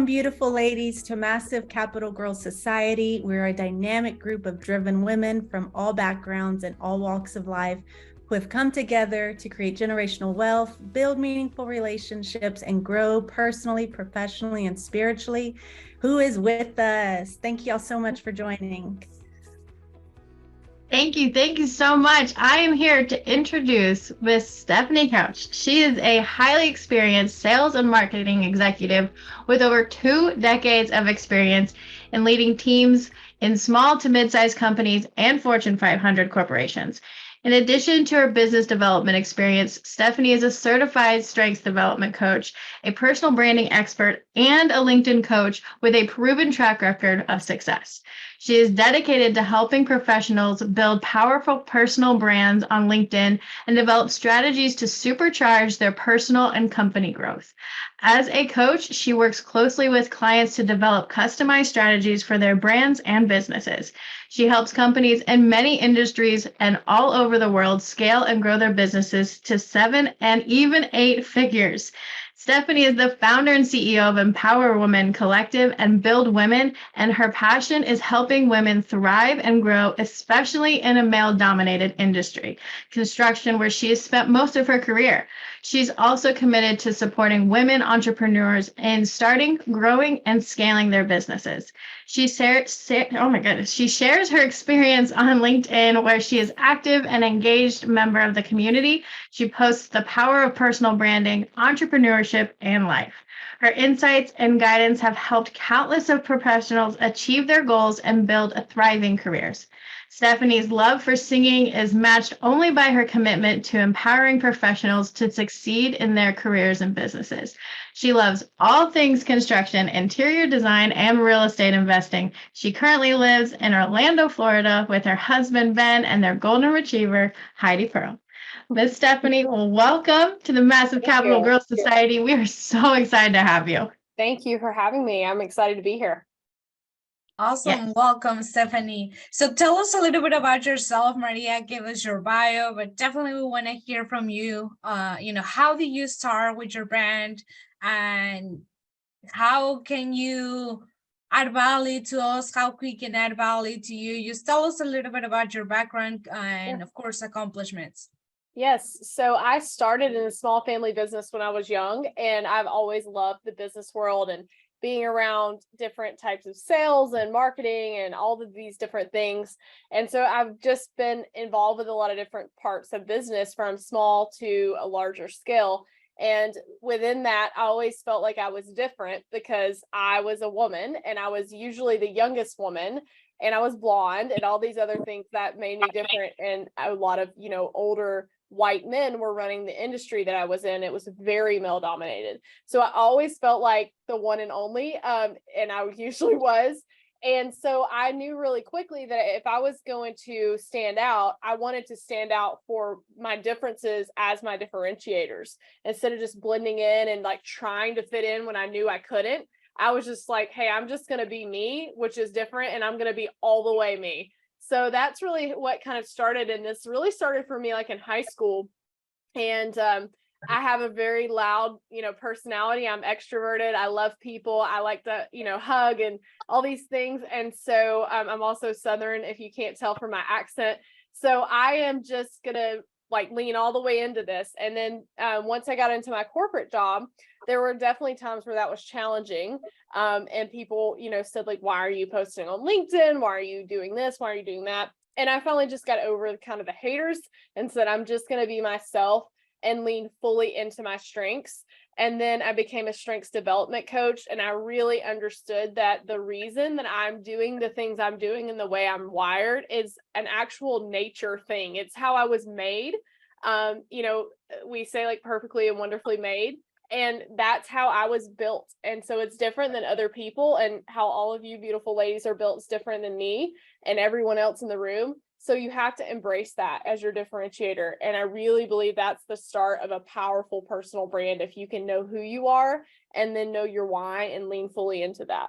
Welcome, beautiful ladies, to Massive Capital Girls Society. We're a dynamic group of driven women from all backgrounds and all walks of life who have come together to create generational wealth, build meaningful relationships, and grow personally, professionally, and spiritually. Who is with us? Thank you all so much for joining. Thank you so much. I am here to introduce Miss Stephanie Couch. She is a highly experienced sales and marketing executive with over 2 decades of experience in leading teams in small to mid-sized companies and Fortune 500 corporations. In addition to her business development experience, Stephanie is a certified strengths development coach, a personal branding expert, and a LinkedIn coach with a proven track record of success. She is dedicated to helping professionals build powerful personal brands on LinkedIn and develop strategies to supercharge their personal and company growth. As a coach, she works closely with clients to develop customized strategies for their brands and businesses. She helps companies in many industries and all over the world scale and grow their businesses to 7 and even 8 figures. Stephanie is the founder and CEO of Empower Women Collective and Build Women, and her passion is helping women thrive and grow, especially in a male-dominated industry, construction, where she has spent most of her career. She's also committed to supporting women entrepreneurs in starting, growing, and scaling their businesses. She shares her experience on LinkedIn, where she is active and engaged member of the community. She posts the power of personal branding, entrepreneurship, and life. Her insights and guidance have helped countless of professionals achieve their goals and build a thriving careers. Stephanie's love for singing is matched only by her commitment to empowering professionals to succeed in their careers and businesses. She loves all things construction, interior design, and real estate investing. She currently lives in Orlando, Florida, with her husband, Ben, and their golden retriever, Heidi Pearl. Miss Stephanie, welcome to the Massive Capital Girls Society. We are so excited to have you. Thank you for having me. I'm excited to be here. Awesome. Yes. Welcome, Stephanie. So tell us a little bit about yourself, Maria. Give us your bio, but definitely we want to hear from you. How did you start with your brand, and how can you add value to us? How we can add value to you? Just tell us a little bit about your background and, of course, accomplishments. Yes. So I started in a small family business when I was young, and I've always loved the business world and being around different types of sales and marketing and all of these different things. And so I've just been involved with a lot of different parts of business, from small to a larger scale. And within that, I always felt like I was different because I was a woman, and I was usually the youngest woman, and I was blonde, and all these other things that made me different. And a lot of, older white men were running the industry that I was in. It was very male dominated. So I always felt like the one and only, and I usually was. And so I knew really quickly that if I was going to stand out, I wanted to stand out for my differences as my differentiators, instead of just blending in and like trying to fit in when I knew I couldn't. I was just like, hey, I'm just going to be me, which is different, and I'm going to be all the way me. So that's really what kind of started. And this really started for me like in high school. And I have a very loud, personality. I'm extroverted. I love people. I like to, hug and all these things. And so I'm also Southern, if you can't tell from my accent. So I am just going to lean all the way into this. And then once I got into my corporate job, there were definitely times where that was challenging. And people, said why are you posting on LinkedIn? Why are you doing this? Why are you doing that? And I finally just got over kind of the haters and said, I'm just going to be myself and lean fully into my strengths. And then I became a strengths development coach. And I really understood that the reason that I'm doing the things I'm doing and the way I'm wired is an actual nature thing. It's how I was made. We say perfectly and wonderfully made. And that's how I was built. And so it's different than other people, and how all of you beautiful ladies are built is different than me and everyone else in the room. So you have to embrace that as your differentiator. And I really believe that's the start of a powerful personal brand, if you can know who you are and then know your why and lean fully into that.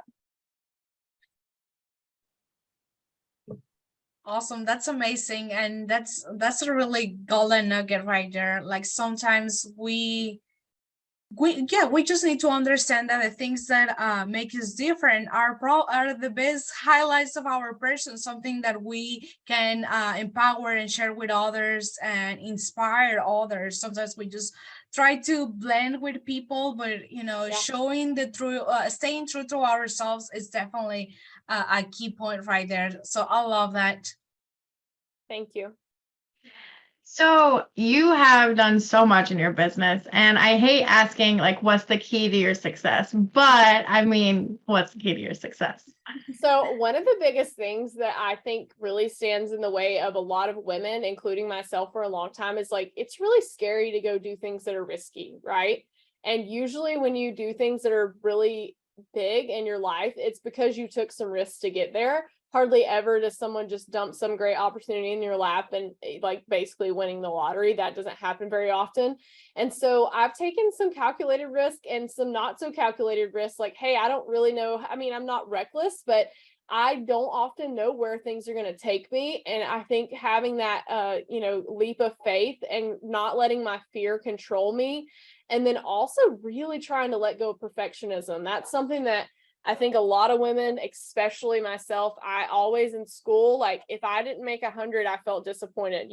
Awesome. That's amazing. And that's a really golden nugget right there. Sometimes we we just need to understand that the things that make us different are the best highlights of our person, something that we can empower and share with others and inspire others. Sometimes we just try to blend with people, but showing the true, staying true to ourselves is definitely a key point right there. So I love that. Thank you. So you have done so much in your business, and I hate asking like, what's the key to your success? But I mean, what's the key to your success? So one of the biggest things that I think really stands in the way of a lot of women, including myself for a long time, is like, it's really scary to go do things that are risky, right? And usually when you do things that are really big in your life, it's because you took some risks to get there. Hardly ever does someone just dump some great opportunity in your lap and like basically winning the lottery. That doesn't happen very often. And so I've taken some calculated risk and some not so calculated risks. Like, hey, I don't really know. I mean, I'm not reckless, but I don't often know where things are going to take me. And I think having that, leap of faith and not letting my fear control me. And then also really trying to let go of perfectionism. That's something that I think a lot of women, especially myself, I always in school, like if I didn't make 100, I felt disappointed,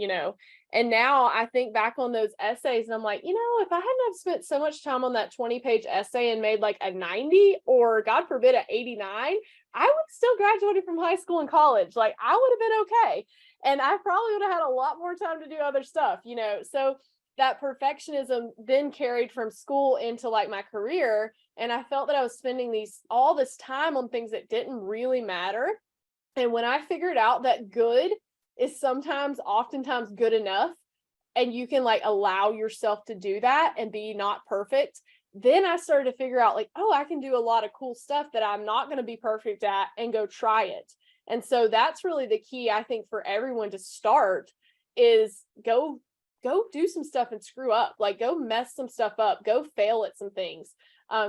and now I think back on those essays and I'm like, if I hadn't have spent so much time on that 20-page essay and made like a 90 or God forbid an 89, I would still graduated from high school and college. Like I would have been okay. And I probably would have had a lot more time to do other stuff, so that perfectionism then carried from school into like my career. And I felt that I was spending all this time on things that didn't really matter. And when I figured out that good is oftentimes good enough, and you can like allow yourself to do that and be not perfect, then I started to figure out like, oh, I can do a lot of cool stuff that I'm not going to be perfect at and go try it. And so that's really the key, I think, for everyone to start is go do some stuff and screw up, like go mess some stuff up, go fail at some things,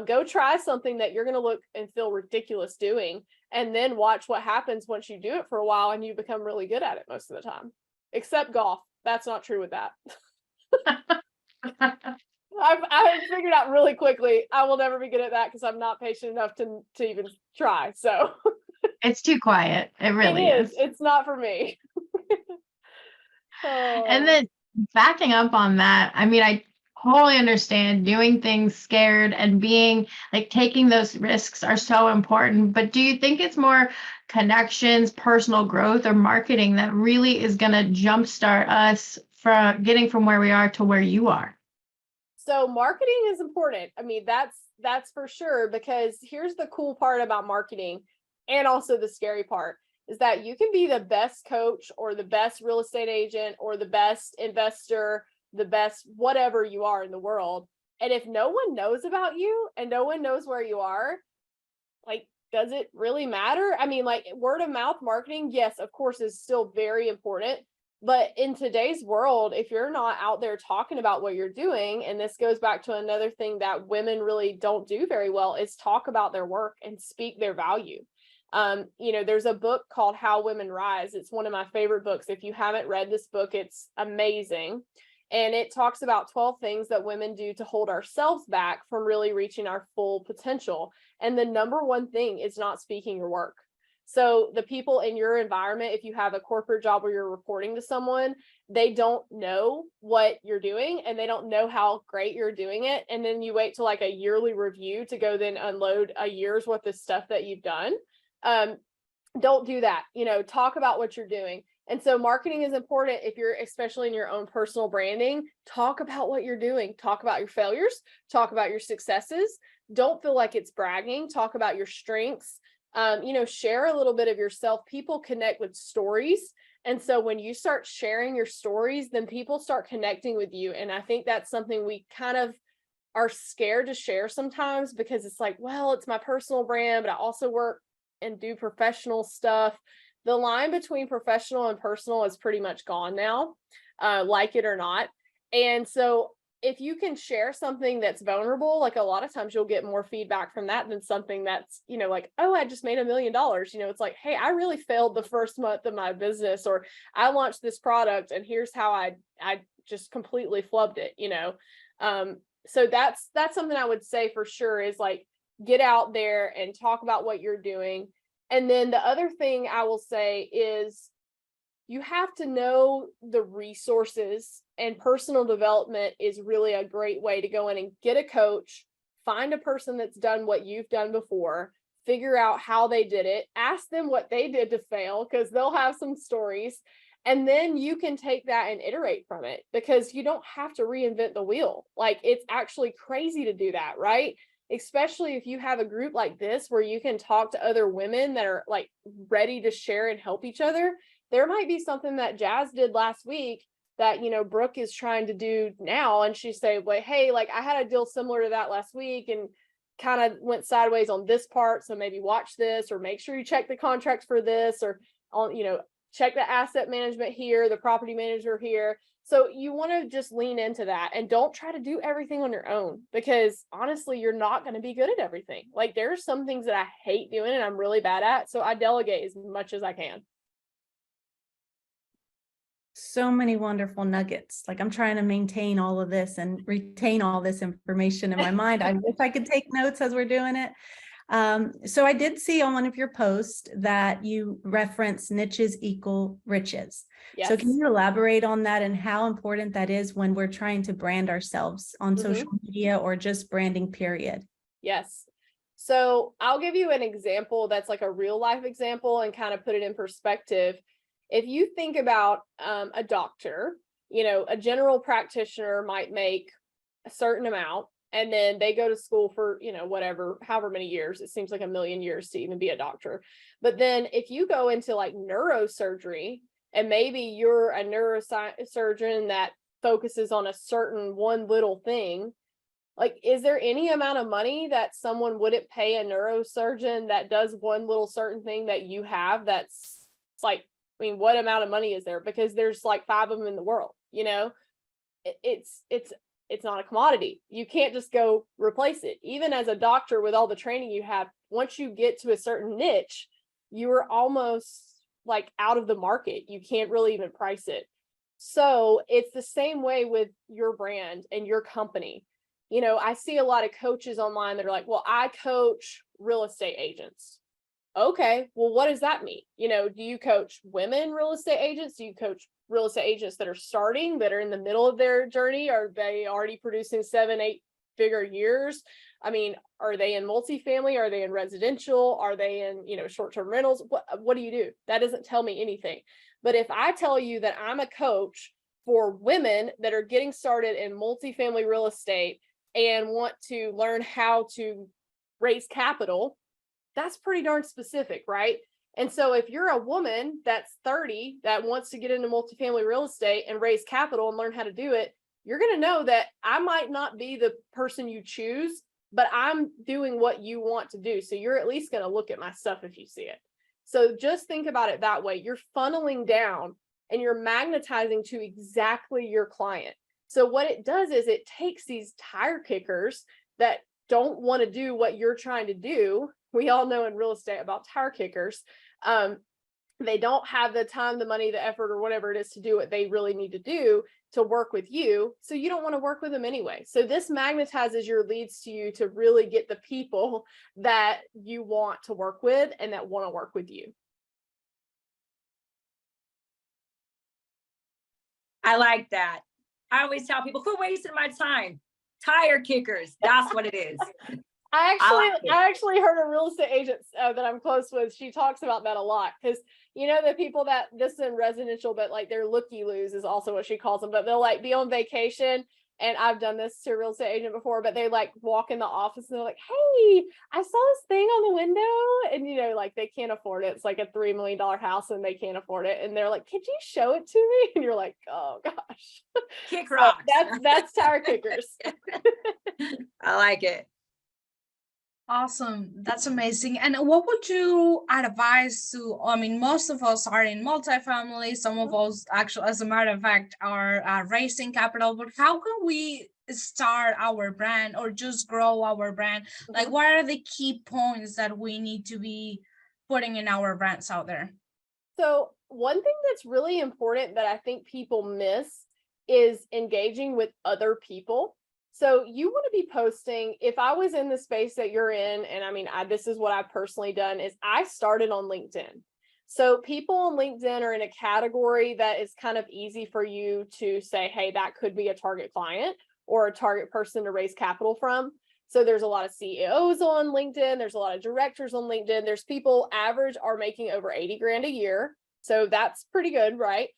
go try something that you're going to look and feel ridiculous doing, and then watch what happens once you do it for a while and you become really good at it most of the time, except golf. That's not true with that. I've figured out really quickly, I will never be good at that because I'm not patient enough to even try. So it's too quiet. It really is. It's not for me. And then backing up on that, I mean, I totally understand doing things scared and being like taking those risks are so important. But do you think it's more connections, personal growth, or marketing that really is going to jumpstart us from getting from where we are to where you are? So marketing is important. I mean, that's for sure, because here's the cool part about marketing, and also the scary part, is that you can be the best coach or the best real estate agent or the best investor, the best whatever you are in the world. And if no one knows about you and no one knows where you are, like, does it really matter? I mean, like word of mouth marketing, yes, of course, is still very important. But in today's world, if you're not out there talking about what you're doing, and this goes back to another thing that women really don't do very well, is talk about their work and speak their value. There's a book called How Women Rise. It's one of my favorite books. If you haven't read this book, it's amazing. And it talks about 12 things that women do to hold ourselves back from really reaching our full potential. And the number one thing is not speaking your work. So the people in your environment, if you have a corporate job where you're reporting to someone, they don't know what you're doing and they don't know how great you're doing it. And then you wait till like a yearly review to go then unload a year's worth of stuff that you've done. Don't do that. Talk about what you're doing. And so marketing is important. If you're, especially in your own personal branding, talk about what you're doing, talk about your failures, talk about your successes. Don't feel like it's bragging, talk about your strengths. Share a little bit of yourself. People connect with stories. And so when you start sharing your stories, then people start connecting with you. And I think that's something we kind of are scared to share sometimes, because it's like, well, it's my personal brand, but I also work and do professional stuff. The line between professional and personal is pretty much gone now, like it or not. And so if you can share something that's vulnerable, like a lot of times you'll get more feedback from that than something that's, like, oh, I just made $1 million. It's like, hey, I really failed the first month of my business, or I launched this product and here's how I just completely flubbed it. So that's something I would say for sure is like, get out there and talk about what you're doing. And then the other thing I will say is you have to know the resources, and personal development is really a great way to go in and get a coach, find a person that's done what you've done before, figure out how they did it, ask them what they did to fail, because they'll have some stories. And then you can take that and iterate from it, because you don't have to reinvent the wheel. Like, it's actually crazy to do that, right? Especially if you have a group like this where you can talk to other women that are like ready to share and help each other. There might be something that Jazz did last week that, Brooke is trying to do now. And she say, well, hey, like I had a deal similar to that last week and kind of went sideways on this part. So maybe watch this, or make sure you check the contracts for this, or on, check the asset management here, the property manager here. So you want to just lean into that and don't try to do everything on your own, because honestly, you're not going to be good at everything. Like, there's some things that I hate doing and I'm really bad at. So I delegate as much as I can. So many wonderful nuggets. Like, I'm trying to maintain all of this and retain all this information in my mind. I wish I could take notes as we're doing it. So I did see on one of your posts that you reference niches equal riches. Yes. So can you elaborate on that and how important that is when we're trying to brand ourselves on social media or just branding, period? Yes. So I'll give you an example that's like a real life example and kind of put it in perspective. If you think about a doctor, a general practitioner might make a certain amount, and then they go to school for, whatever, however many years. It seems like a million years to even be a doctor. But then if you go into like neurosurgery, and maybe you're a neurosurgeon that focuses on a certain one little thing, like, is there any amount of money that someone wouldn't pay a neurosurgeon that does one little certain thing that you have? That's like, I mean, what amount of money is there? Because there's like 5 of them in the world, it's not a commodity. You can't just go replace it. Even as a doctor, with all the training you have, once you get to a certain niche, you are almost like out of the market. You can't really even price it. So it's the same way with your brand and your company. I see a lot of coaches online that are like, well, I coach real estate agents. Okay, well, what does that mean? Do you coach women real estate agents? Do you coach real estate agents that are starting, that are in the middle of their journey? Are they already producing 7-8 figure years? I mean, are they in multifamily? Are they in residential? Are they in, short-term rentals? What do you do? That doesn't tell me anything. But if I tell you that I'm a coach for women that are getting started in multifamily real estate and want to learn how to raise capital, that's pretty darn specific, right? And so if you're a woman that's 30 that wants to get into multifamily real estate and raise capital and learn how to do it, you're going to know that I might not be the person you choose, but I'm doing what you want to do. So you're at least going to look at my stuff if you see it. So just think about it that way. You're funneling down and you're magnetizing to exactly your client. So what it does is it takes these tire kickers that don't want to do what you're trying to do. We all know in real estate about tire kickers. They don't have the time, the money, the effort, or whatever it is to do what they really need to do to work with you. So you don't want to work with them anyway. So this magnetizes your leads to you to really get the people that you want to work with and that want to work with you. I like that. I always tell people, quit wasting my time. Tire kickers. That's what it is. I actually heard a real estate agent that I'm close with. She talks about that a lot, because the people that, this is in residential, but like they're looky-loos is also what she calls them, but they'll like be on vacation. And I've done this to a real estate agent before, but they like walk in the office and they're like, hey, I saw this thing on the window, and like they can't afford it. It's like a $3 million house and they can't afford it. And they're like, could you show it to me? And you're like, oh gosh. Kick rocks. That's tire kickers. I like it. Awesome. That's amazing. And what would you advise to, most of us are in multifamily, some of us actually, as a matter of fact, are raising capital, but how can we start our brand or just grow our brand? Like, what are the key points that we need to be putting in our brands out there? So one thing that's really important that I think people miss is engaging with other people. So you want to be posting, if I was in the space that you're in, and I mean, this is what I've personally done, is I started on LinkedIn. So people on LinkedIn are in a category that is kind of easy for you to say, hey, that could be a target client or a target person to raise capital from. So there's a lot of CEOs on LinkedIn. There's a lot of directors on LinkedIn. There's people average are making over 80 grand a year. So that's pretty good, right?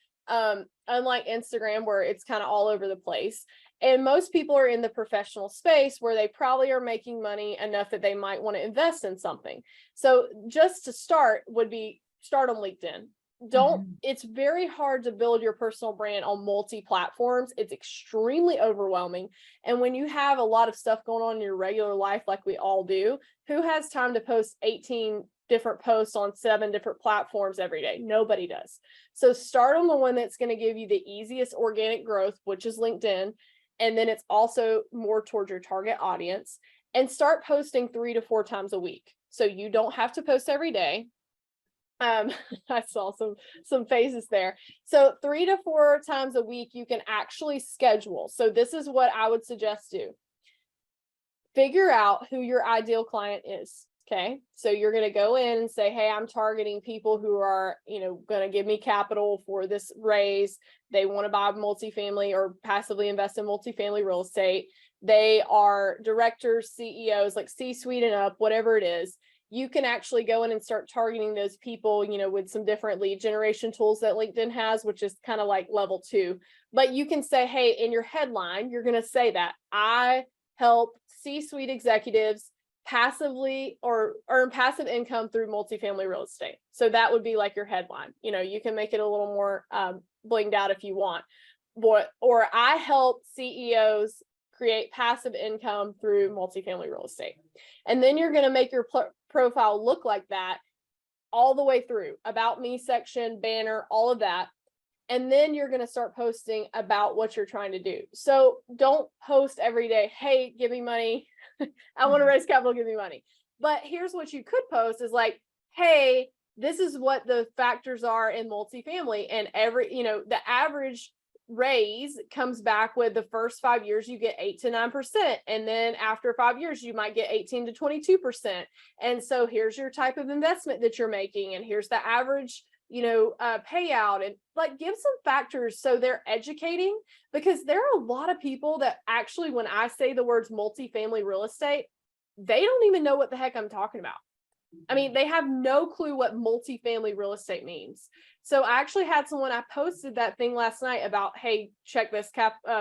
Unlike Instagram, where it's kind of all over the place. And most people are in the professional space where they probably are making money enough that they might want to invest in something. So just to start would be start on LinkedIn. It's very hard to build your personal brand on multi-platforms. It's extremely overwhelming. And when you have a lot of stuff going on in your regular life, like we all do, who has time to post 18 different posts on 7 different platforms every day? Nobody does. So start on the one that's going to give you the easiest organic growth, which is LinkedIn. And then it's also more towards your target audience, and start posting 3 to 4 times a week. So you don't have to post every day. I saw some faces there. So 3 to 4 times a week, you can actually schedule. So this is what I would suggest do. Figure out who your ideal client is. Okay. So you're going to go in and say, hey, I'm targeting people who are, going to give me capital for this raise. They want to buy multifamily or passively invest in multifamily real estate. They are directors, CEOs, like C-suite and up, whatever it is. You can actually go in and start targeting those people, with some different lead generation tools that LinkedIn has, which is kind of like level 2. But you can say, hey, in your headline, you're going to say that I help C-suite executives passively or earn passive income through multifamily real estate. So that would be like your headline. You can make it a little more blinged out if you want. Or I help CEOs create passive income through multifamily real estate. And then you're going to make your profile look like that all the way through. About me section, banner, all of that. And then you're going to start posting about what you're trying to do. So don't post every day, hey, give me money. I want to raise capital, give me money. But here's what you could post is like, hey, this is what the factors are in multifamily. And the average raise comes back with the first 5 years, you get 8 to 9%. And then after 5 years, you might get 18 to 22%. And so here's your type of investment that you're making. And here's the average payout, and like give some factors so they're educating, because there are a lot of people that actually, when I say the words multifamily real estate, they don't even know what the heck I'm talking about. I mean, they have no clue what multifamily real estate means. So I actually had someone, I posted that thing last night about, hey, check this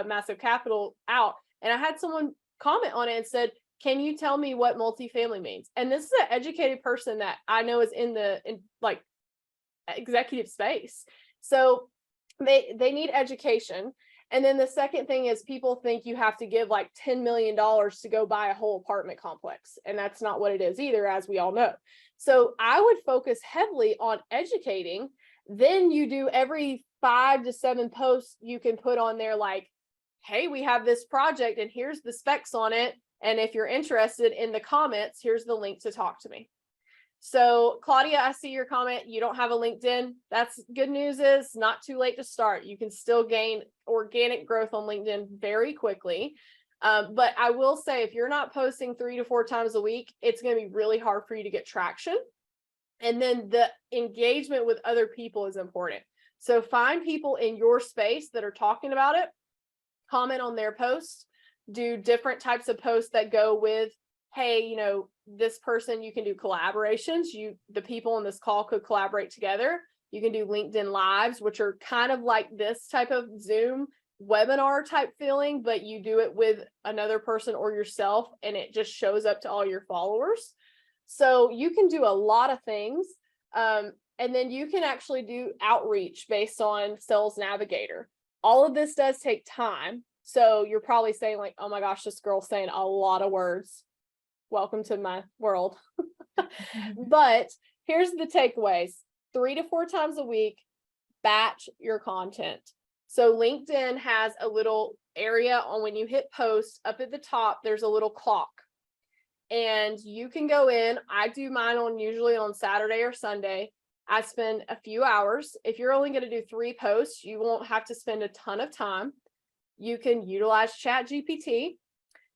massive capital out. And I had someone comment on it and said, can you tell me what multifamily means? And this is an educated person that I know is in executive space. So they need education. And then the second thing is people think you have to give like $10 million to go buy a whole apartment complex. And that's not what it is either, as we all know. So I would focus heavily on educating. Then you do every 5 to 7 posts you can put on there like, hey, we have this project and here's the specs on it. And if you're interested, in the comments, here's the link to talk to me. So Claudia, I see your comment. You don't have a LinkedIn. That's good news. Is not too late to start. You can still gain organic growth on LinkedIn very quickly. But I will say, if you're not posting 3 to 4 times a week, it's going to be really hard for you to get traction. And then the engagement with other people is important. So find people in your space that are talking about it, comment on their posts, do different types of posts that go with, hey, this person, you can do collaborations. The people on this call could collaborate together. You can do LinkedIn Lives, which are kind of like this type of Zoom webinar type feeling, but you do it with another person or yourself, and it just shows up to all your followers. So you can do a lot of things. And then you can actually do outreach based on Sales Navigator. All of this does take time. So you're probably saying like, oh my gosh, this girl's saying a lot of words. Welcome to my world. But here's the takeaways. 3 to 4 times a week, batch your content. So LinkedIn has a little area on when you hit post up at the top, there's a little clock. And you can go in. I do mine usually on Saturday or Sunday. I spend a few hours. If you're only going to do 3 posts, you won't have to spend a ton of time. You can utilize ChatGPT.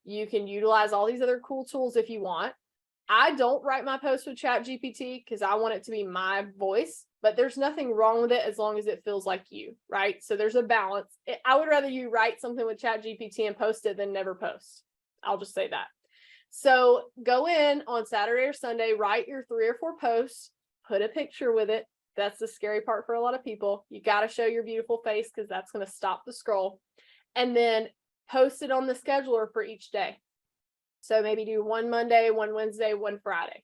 You can utilize all these other cool tools if you want. I don't write my posts with Chat GPT because I want it to be my voice, but there's nothing wrong with it as long as it feels like you, right? So there's a balance. I would rather you write something with Chat GPT and post it than never post. I'll just say that. So go in on Saturday or Sunday, write your 3 or 4 posts, put a picture with it. That's the scary part for a lot of people. You got to show your beautiful face because that's going to stop the scroll. And then post it on the scheduler for each day. So maybe do 1 Monday, 1 Wednesday, 1 Friday.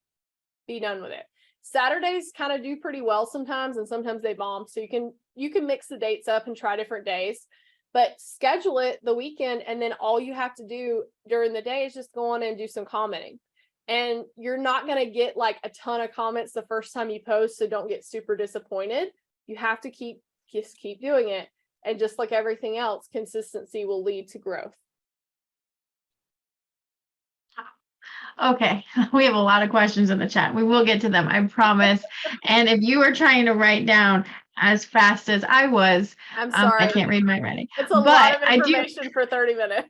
Be done with it. Saturdays kind of do pretty well sometimes, and sometimes they bomb. So you can mix the dates up and try different days, but schedule it the weekend, and then all you have to do during the day is just go on and do some commenting. And you're not going to get like a ton of comments the first time you post, so don't get super disappointed. You have to keep doing it. And just like everything else, consistency will lead to growth. Okay, we have a lot of questions in the chat. We will get to them, I promise. And if you were trying to write down as fast as I was, I'm sorry. I can't read my writing. It's a lot of information for 30 minutes.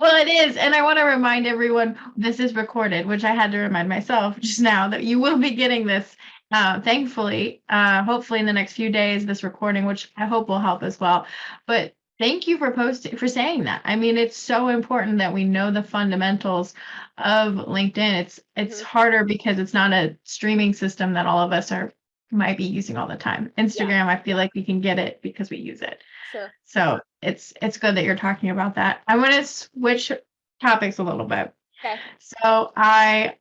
Well, it is. And I want to remind everyone, this is recorded, which I had to remind myself just now that you will be getting this, thankfully, hopefully in the next few days, this recording, which I hope will help as well. But thank you for saying that. I mean, it's so important that we know the fundamentals of LinkedIn. It's harder because it's not a streaming system that all of us might be using all the time. Instagram, I feel like we can get it because we use it. Sure. So it's good that you're talking about that. I want to switch topics a little bit. Okay. So I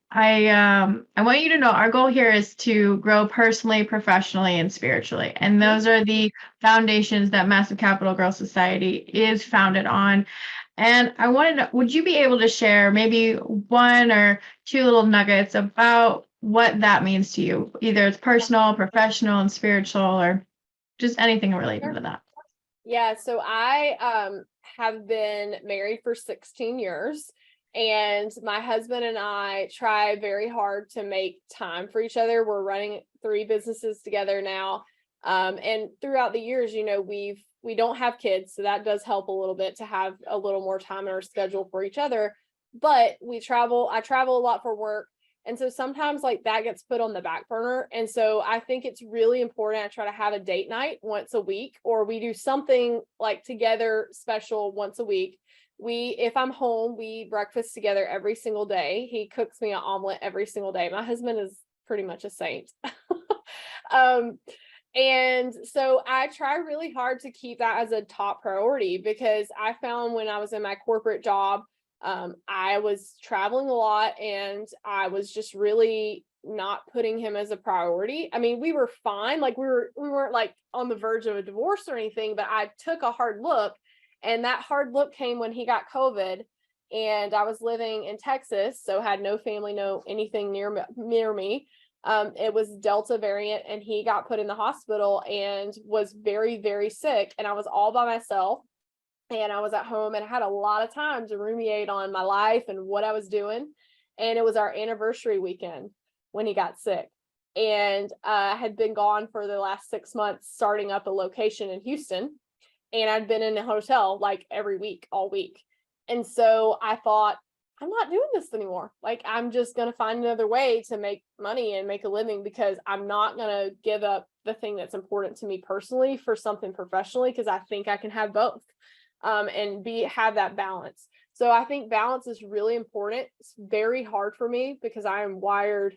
want you to know our goal here is to grow personally, professionally, and spiritually. And those are the foundations that Massive Capital Girl Society is founded on. And I wanted to, would you be able to share maybe 1 or 2 little nuggets about what that means to you? Either it's personal, professional, and spiritual, or just anything related to that. Yeah, so I have been married for 16 years, and my husband and I try very hard to make time for each other. We're running 3 businesses together now. And throughout the years, we don't have kids, so that does help a little bit to have a little more time in our schedule for each other. But I travel a lot for work. And so sometimes like that gets put on the back burner. And so I think it's really important. I try to have a date night once a week, or we do something like together special once a week. If I'm home, we breakfast together every single day. He cooks me an omelet every single day. My husband is pretty much a saint. And so I try really hard to keep that as a top priority, because I found when I was in my corporate job, I was traveling a lot and I was just really not putting him as a priority. I mean, we were fine. Like we weren't like on the verge of a divorce or anything, but I took a hard look, and that hard look came when he got COVID, and I was living in Texas. So had no family, no anything near me. It was Delta variant, and he got put in the hospital and was very, very sick. And I was all by myself. And I was at home, and I had a lot of time to ruminate on my life and what I was doing. And it was our anniversary weekend when he got sick. And I had been gone for the last 6 months, starting up a location in Houston. And I'd been in a hotel like every week, all week. And so I thought, I'm not doing this anymore. Like, I'm just going to find another way to make money and make a living, because I'm not going to give up the thing that's important to me personally for something professionally, because I think I can have both. And have that balance. So I think balance is really important. It's very hard for me because I am wired,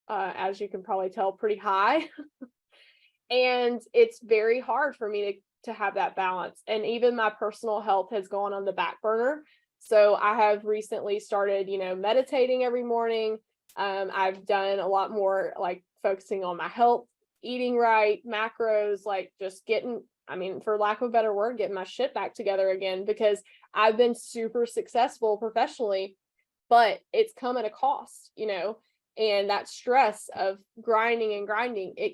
as you can probably tell, pretty high. And it's very hard for me to have that balance. And even my personal health has gone on the back burner. So I have recently started, meditating every morning. I've done a lot more like focusing on my health, eating right, macros, like just for lack of a better word, getting my shit back together again, because I've been super successful professionally, but it's come at a cost, and that stress of grinding, it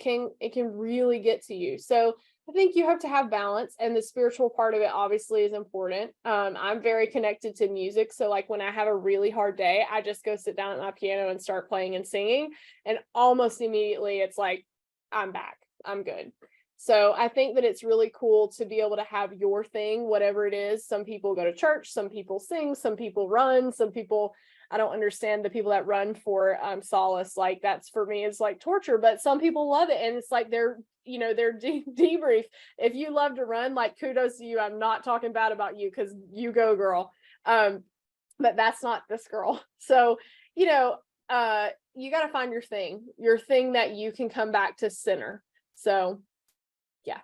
can really get to you. So I think you have to have balance, and the spiritual part of it obviously is important. I'm very connected to music. So like when I have a really hard day, I just go sit down at my piano and start playing and singing. And almost immediately it's like, I'm back, I'm good. So I think that it's really cool to be able to have your thing, whatever it is. Some people go to church, some people sing, some people run, some people, I don't understand the people that run for solace. Like that's for me, it's like torture, but some people love it. And it's like their debrief. If you love to run, like kudos to you. I'm not talking bad about you because you go, girl. But that's not this girl. So, you got to find your thing that you can come back to center. So, yeah.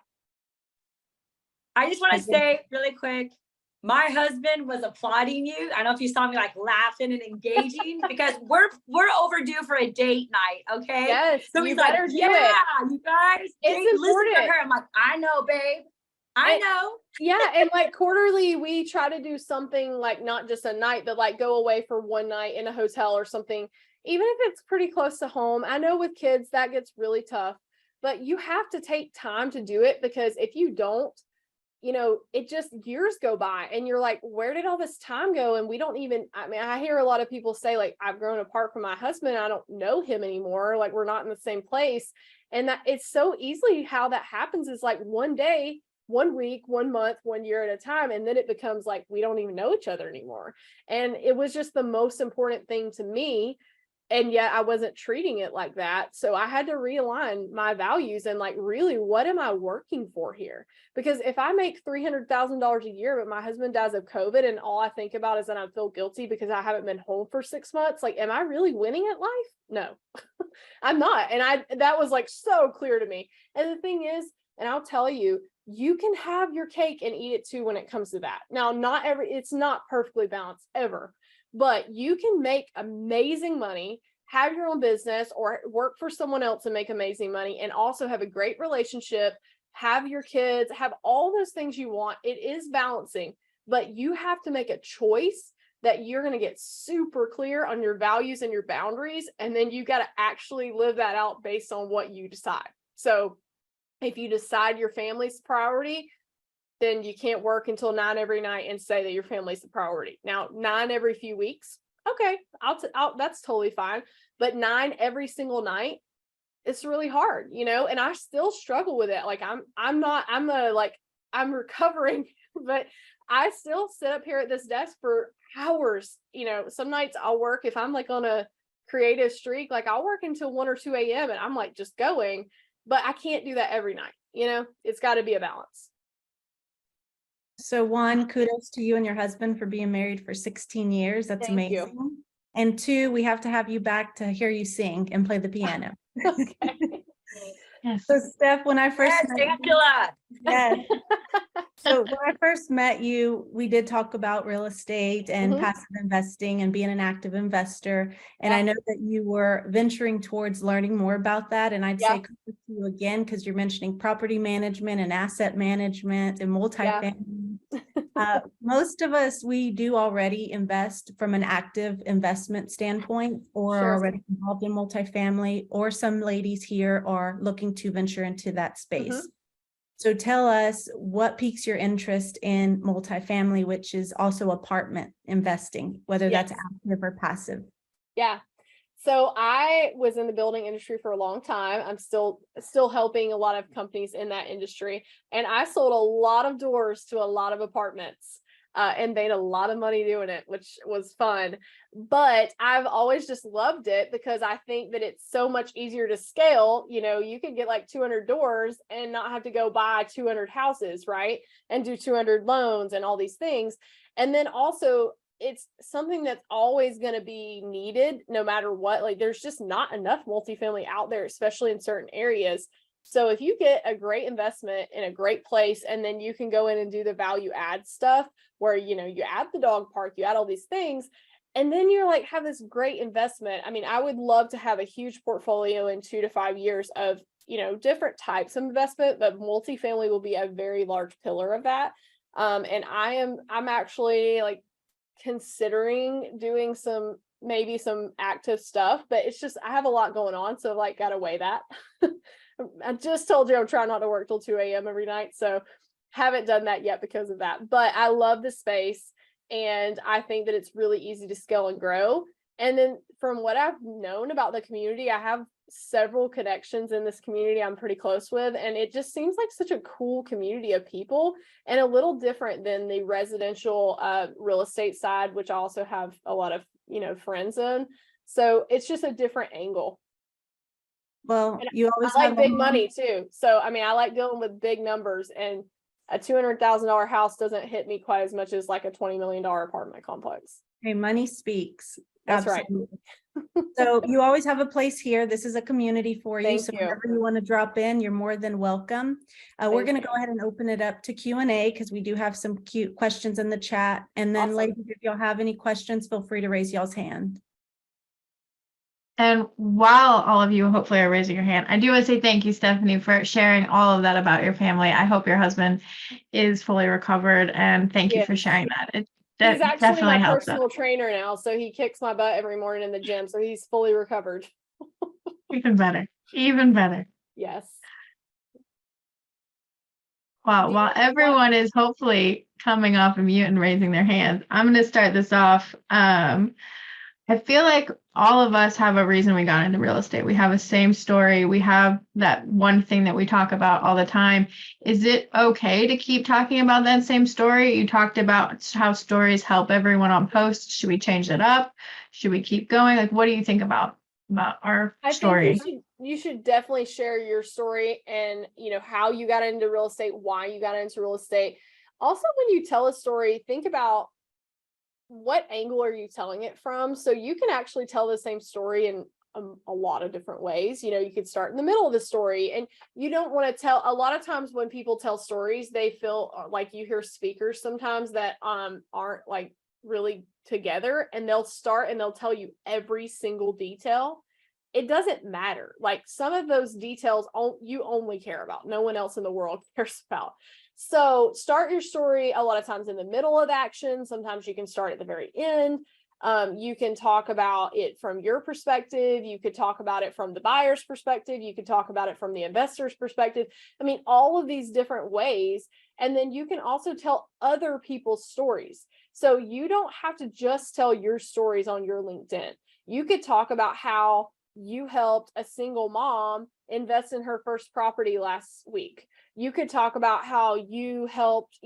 I just want to say really quick, my husband was applauding you. I don't know if you saw me like laughing and engaging because we're overdue for a date night. Okay. Yes. So he's like, you guys, it's important. Listen to her. I'm like, I know, babe. I know. Yeah. And like quarterly, we try to do something like not just a night, but like go away for one night in a hotel or something, even if it's pretty close to home. I know with kids that gets really tough, but you have to take time to do it because if you don't, it just years go by and you're like, where did all this time go? And we don't even, I hear a lot of people say like, I've grown apart from my husband. I don't know him anymore. Like we're not in the same place. And that it's so easily how that happens is like one day, 1 week, 1 month, 1 year at a time. And then it becomes like, we don't even know each other anymore. And it was just the most important thing to me. And yet I wasn't treating it like that. So I had to realign my values and like, really, what am I working for here? Because if I make $300,000 a year, but my husband dies of COVID and all I think about is that I feel guilty because I haven't been home for 6 months, like, am I really winning at life? No, I'm not. And that was like so clear to me. And the thing is, and I'll tell you, you can have your cake and eat it too when it comes to that. Now, it's not perfectly balanced ever. But you can make amazing money, have your own business or work for someone else and make amazing money and also have a great relationship, have your kids, have all those things you want. It is balancing, but you have to make a choice that you're going to get super clear on your values and your boundaries. And then you got to actually live that out based on what you decide. So if you decide your family's priority, then you can't work until 9 every night and say that your family's the priority. Now, 9 every few weeks, okay, that's totally fine. But 9 every single night, it's really hard, and I still struggle with it. Like I'm recovering, but I still sit up here at this desk for hours. Some nights I'll work if I'm like on a creative streak, like I'll work until 1 or 2 a.m. and I'm like just going, but I can't do that every night. It's got to be a balance. So one, kudos to you and your husband for being married for 16 years. That's Thank amazing. you. And 2, we have to have you back to hear you sing and play the piano. Okay. Yes. So Steph, when I first met Angela. yes. So when I first met you, we did talk about real estate and passive investing and being an active investor. And I know that you were venturing towards learning more about that. And I'd say kudos to you again, because you're mentioning property management and asset management and multifamily. Most of us, we do already invest from an active investment standpoint or are already involved in multifamily, or some ladies here are looking to venture into that space. So tell us what piques your interest in multifamily, which is also apartment investing, whether that's active or passive. Yeah. So I was in the building industry for a long time. I'm still helping a lot of companies in that industry. And I sold a lot of doors to a lot of apartments and made a lot of money doing it, which was fun. But I've always just loved it because I think that it's so much easier to scale. You could get like 200 doors and not have to go buy 200 houses, right? And do 200 loans and all these things. And then also, it's something that's always going to be needed no matter what. Like there's just not enough multifamily out there, especially in certain areas. So if you get a great investment in a great place, and then you can go in and do the value add stuff where, you add the dog park, you add all these things, and then you're like, have this great investment. I mean, I would love to have a huge portfolio in 2 to 5 years of, different types of investment, but multifamily will be a very large pillar of that. And I'm actually like considering doing maybe some active stuff, but it's just I have a lot going on, so I've like got to weigh that. I just told you I'm trying not to work till 2 a.m. every night, so haven't done that yet because of that. But I love the space, and I think that it's really easy to scale and grow. And then from what I've known about the community, I have several connections in this community I'm pretty close with, and it just seems like such a cool community of people, and a little different than the residential real estate side, which I also have a lot of, friends in. So it's just a different angle. Well, And you always I have like big a- money too. So, I mean, I like dealing with big numbers, and a $200,000 house doesn't hit me quite as much as like a $20 million apartment complex. Hey, money speaks. That's right. Absolutely. So you always have a place here. This is a community for you. Thank So you. whenever you want to drop in, you're more than welcome. We're Thank going to you. go ahead and open it up to Q&A because we do have some cute questions in the chat. And then Awesome. ladies, if y'all have any questions, feel free to raise y'all's hand. And while all of you hopefully are raising your hand, I do want to say thank you, Stephanie, for sharing all of that about your family. I hope your husband is fully recovered, and thank you for Yes. sharing that. It He's actually definitely my helps us. personal trainer now, so he kicks my butt every morning in the gym, so he's fully recovered. Even better. Even better. Yes. Wow. Do you While want- everyone is hopefully coming off of mute and raising their hands, I'm going to start this off. I feel like all of us have a reason we got into real estate. We have a same story. We have that one thing that we talk about all the time. Is it okay to keep talking about that same story? You talked about how stories help everyone on post. Should we change it up? Should we keep going? Like, what do you think about our story? think you should definitely share your story and how you got into real estate, why you got into real estate. Also, when you tell a story, think about what angle are you telling it from? So you can actually tell the same story in a lot of different ways. You could start in the middle of the story, and you don't want to tell. A lot of times when people tell stories, they feel like, you hear speakers sometimes that aren't like really together, and they'll start and they'll tell you every single detail. It doesn't matter. Like, some of those details you only care about. No one else in the world cares about. So start your story a lot of times in the middle of action. Sometimes you can start at the very end. You can talk about it from your perspective. You could talk about it from the buyer's perspective. You could talk about it from the investor's perspective. I mean, all of these different ways. And then you can also tell other people's stories. So you don't have to just tell your stories on your LinkedIn. You could talk about how you helped a single mom invest in her first property last week. You could talk about how you helped,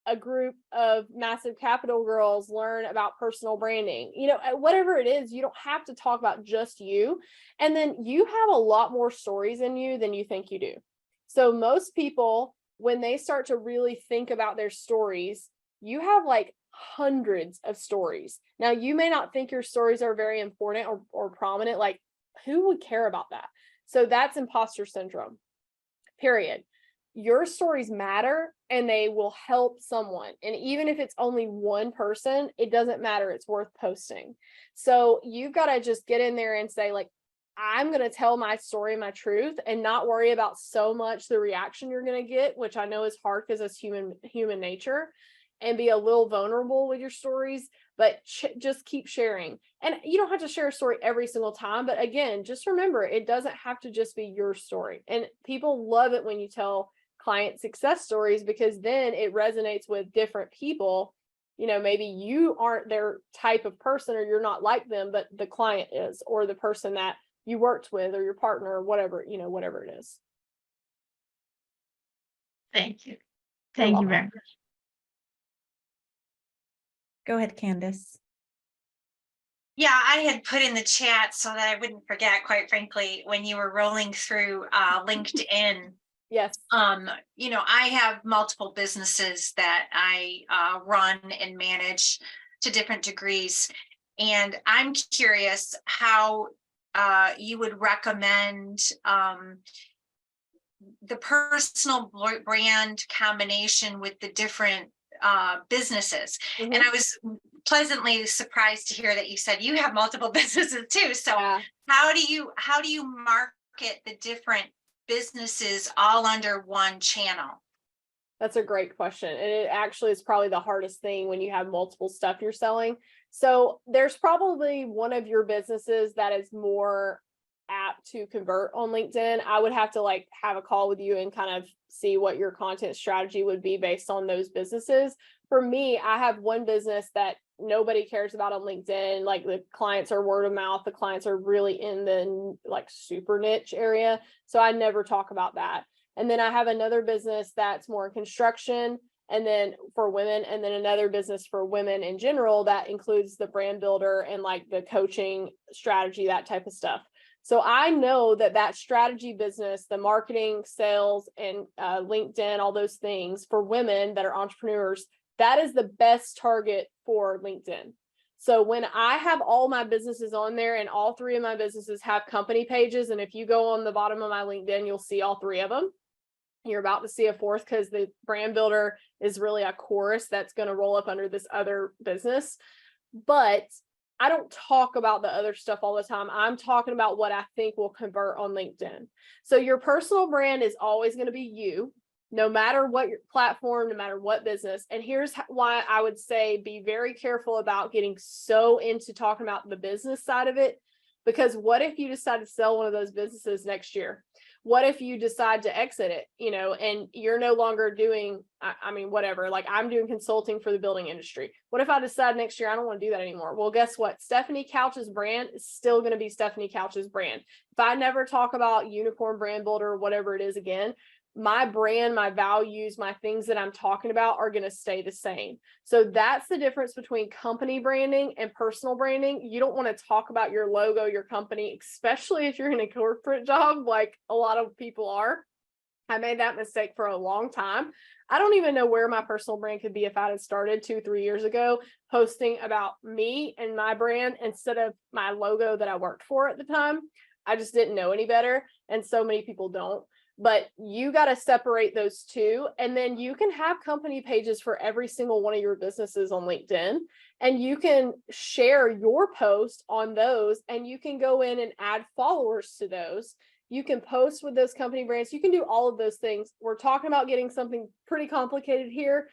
a group of massive capital girls learn about personal branding. Whatever it is, you don't have to talk about just you. And then you have a lot more stories in you than you think you do. So most people, when they start to really think about their stories, you have like hundreds of stories. Now, you may not think your stories are very important or prominent. Like, who would care about that? So that's imposter syndrome, period. Your stories matter, and they will help someone. And even if it's only one person, it doesn't matter. It's worth posting. So you've got to just get in there and say, like, I'm going to tell my story, my truth, and not worry about so much the reaction you're going to get, which I know is hard because it's human nature, and be a little vulnerable with your stories, but just keep sharing. And you don't have to share a story every single time. But again, just remember, it doesn't have to just be your story. And people love it when you tell client success stories, because then it resonates with different people. Maybe you aren't their type of person, or you're not like them, but the client is, or the person that you worked with, or your partner, or whatever, whatever it is. Thank you. Thank you very much. Go ahead, Candace. Yeah, I had put in the chat so that I wouldn't forget, quite frankly, when you were rolling through LinkedIn. Yes. I have multiple businesses that I run and manage to different degrees. And I'm curious how you would recommend the personal brand combination with the different businesses. Mm-hmm. And I was pleasantly surprised to hear that you said you have multiple businesses too. So Yeah. how do you market the different businesses all under one channel? That's a great question. And it actually is probably the hardest thing when you have multiple stuff you're selling. So there's probably one of your businesses that is more apt to convert on LinkedIn. I would have to have a call with you and kind of see what your content strategy would be based on those businesses. For me, I have one business that nobody cares about on LinkedIn. Like the clients are word of mouth. The clients are really in the like super niche area. So I never talk about that. And then I have another business that's more construction and then for women, and then another business for women in general that includes the brand builder and like the coaching strategy, that type of stuff. So I know that strategy business, the marketing, sales, and LinkedIn, all those things for women that are entrepreneurs, that is the best target for LinkedIn. So when I have all my businesses on there, and all three of my businesses have company pages, and if you go on the bottom of my LinkedIn, you'll see all three of them. You're about to see a fourth because the brand builder is really a chorus that's going to roll up under this other business. But I don't talk about the other stuff all the time. I'm talking about what I think will convert on LinkedIn. So your personal brand is always going to be you, no matter what your platform, no matter what business. And here's why I would say be very careful about getting so into talking about the business side of it. Because what if you decide to sell one of those businesses next year? What if you decide to exit it, and you're no longer doing, I mean, whatever, like I'm doing consulting for the building industry. What if I decide next year I don't want to do that anymore? Well, guess what? Stephanie Couch's brand is still going to be Stephanie Couch's brand. If I never talk about unicorn brand builder, whatever it is again, my brand, my values, my things that I'm talking about are going to stay the same. So that's the difference between company branding and personal branding. You don't want to talk about your logo, your company, especially if you're in a corporate job, like a lot of people are. I made that mistake for a long time. I don't even know where my personal brand could be if I had started 2-3 years ago posting about me and my brand instead of my logo that I worked for at the time. I just didn't know any better. And so many people don't. But you got to separate those two. And then you can have company pages for every single one of your businesses on LinkedIn. And you can share your post on those. And you can go in and add followers to those. You can post with those company brands. You can do all of those things. We're talking about getting something pretty complicated here.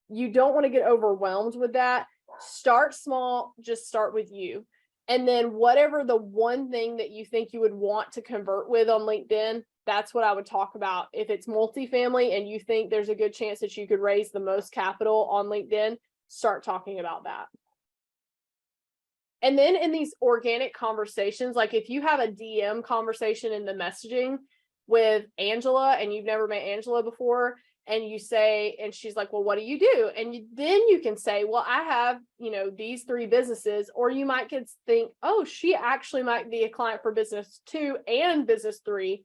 You don't want to get overwhelmed with that. Start small. Just start with you. And then whatever the one thing that you think you would want to convert with on LinkedIn, that's what I would talk about. If it's multifamily and you think there's a good chance that you could raise the most capital on LinkedIn, start talking about that. And then in these organic conversations, like if you have a DM conversation in the messaging with Angela and you've never met Angela before, and you say, and she's like, well, what do you do? And then you can say, well, I have, these 3 businesses, or you might think, oh, she actually might be a client for business 2 and business 3.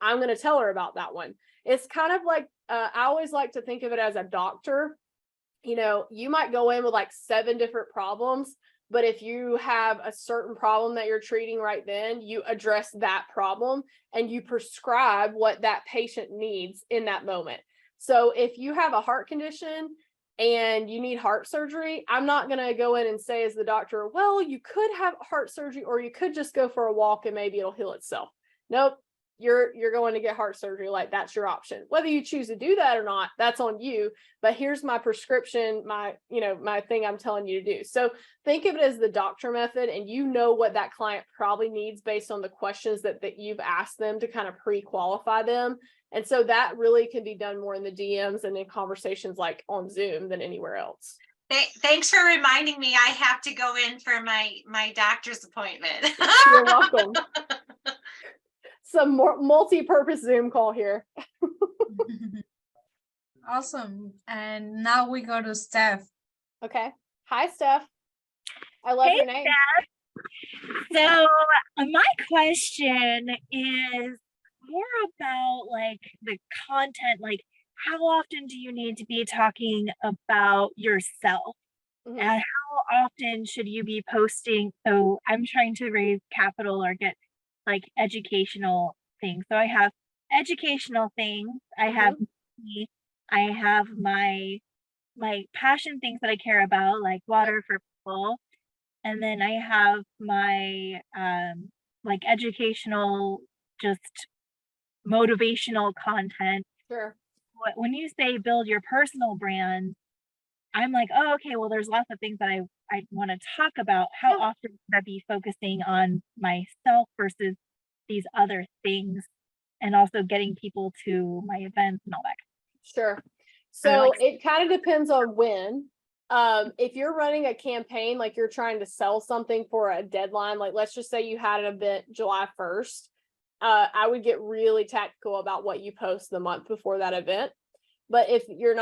I'm going to tell her about that one. It's kind of like, I always like to think of it as a doctor. You might go in with like 7 different problems, but if you have a certain problem that you're treating right then, you address that problem and you prescribe what that patient needs in that moment. So if you have a heart condition and you need heart surgery, I'm not going to go in and say as the doctor, well, you could have heart surgery, or you could just go for a walk and maybe it'll heal itself. Nope. You're going to get heart surgery. Like that's your option. Whether you choose to do that or not, that's on you. But here's my prescription, my thing I'm telling you to do. So think of it as the doctor method, and what that client probably needs based on the questions that you've asked them to kind of pre-qualify them. And so that really can be done more in the DMs and in conversations like on Zoom than anywhere else. Thanks for reminding me. I have to go in for my doctor's appointment. You're welcome. Some more multi-purpose Zoom call here. Awesome. And now we go to Steph. Okay. Hi, Steph. I love your name. Steph. So my question is more about like the content, like how often do you need to be talking about yourself? Mm-hmm. And how often should you be posting? So I'm trying to raise capital or get like educational things. So I have educational things. I have me. I have my passion things that I care about, like water for people. And then I have my like educational, just motivational content. Sure. When you say build your personal brand, I'm like, oh, okay, well, there's lots of things that I want to talk about. How often should I be focusing on myself versus these other things, and also getting people to my events and all that? Sure. So it kind of depends on when. If you're running a campaign, like you're trying to sell something for a deadline, like let's just say you had an event July 1st, I would get really tactical about what you post the month before that event. But if you're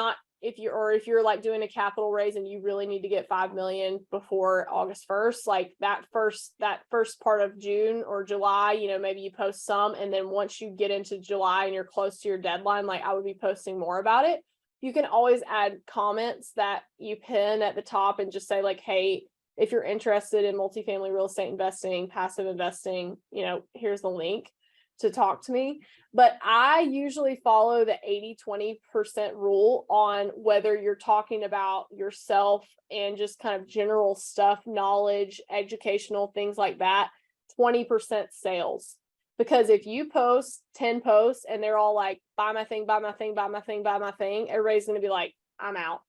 like doing a capital raise and you really need to get 5 million before August 1st, like that first part of June or July, maybe you post some, and then once you get into July and you're close to your deadline, like I would be posting more about it. You can always add comments that you pin at the top and just say like, hey, if you're interested in multifamily real estate investing, passive investing, here's the link to talk to me. But I usually follow the 80-20% rule on whether you're talking about yourself and just kind of general stuff, knowledge, educational things like that, 20% sales. Because if you post 10 posts and they're all like, buy my thing, buy my thing, buy my thing, buy my thing, everybody's going to be like, I'm out,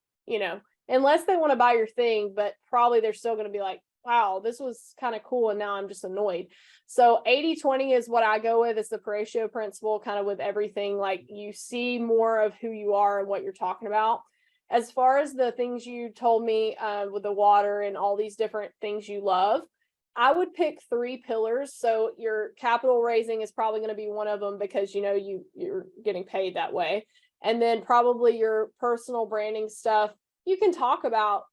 unless they want to buy your thing, but probably they're still going to be like, wow, this was kind of cool. And now I'm just annoyed. So 80-20 is what I go with. It's the Pareto principle kind of with everything. Like you see more of who you are and what you're talking about. As far as the things you told me with the water and all these different things you love, I would pick 3 pillars. So your capital raising is probably going to be one of them because, you're getting paid that way. And then probably your personal branding stuff. You can talk about,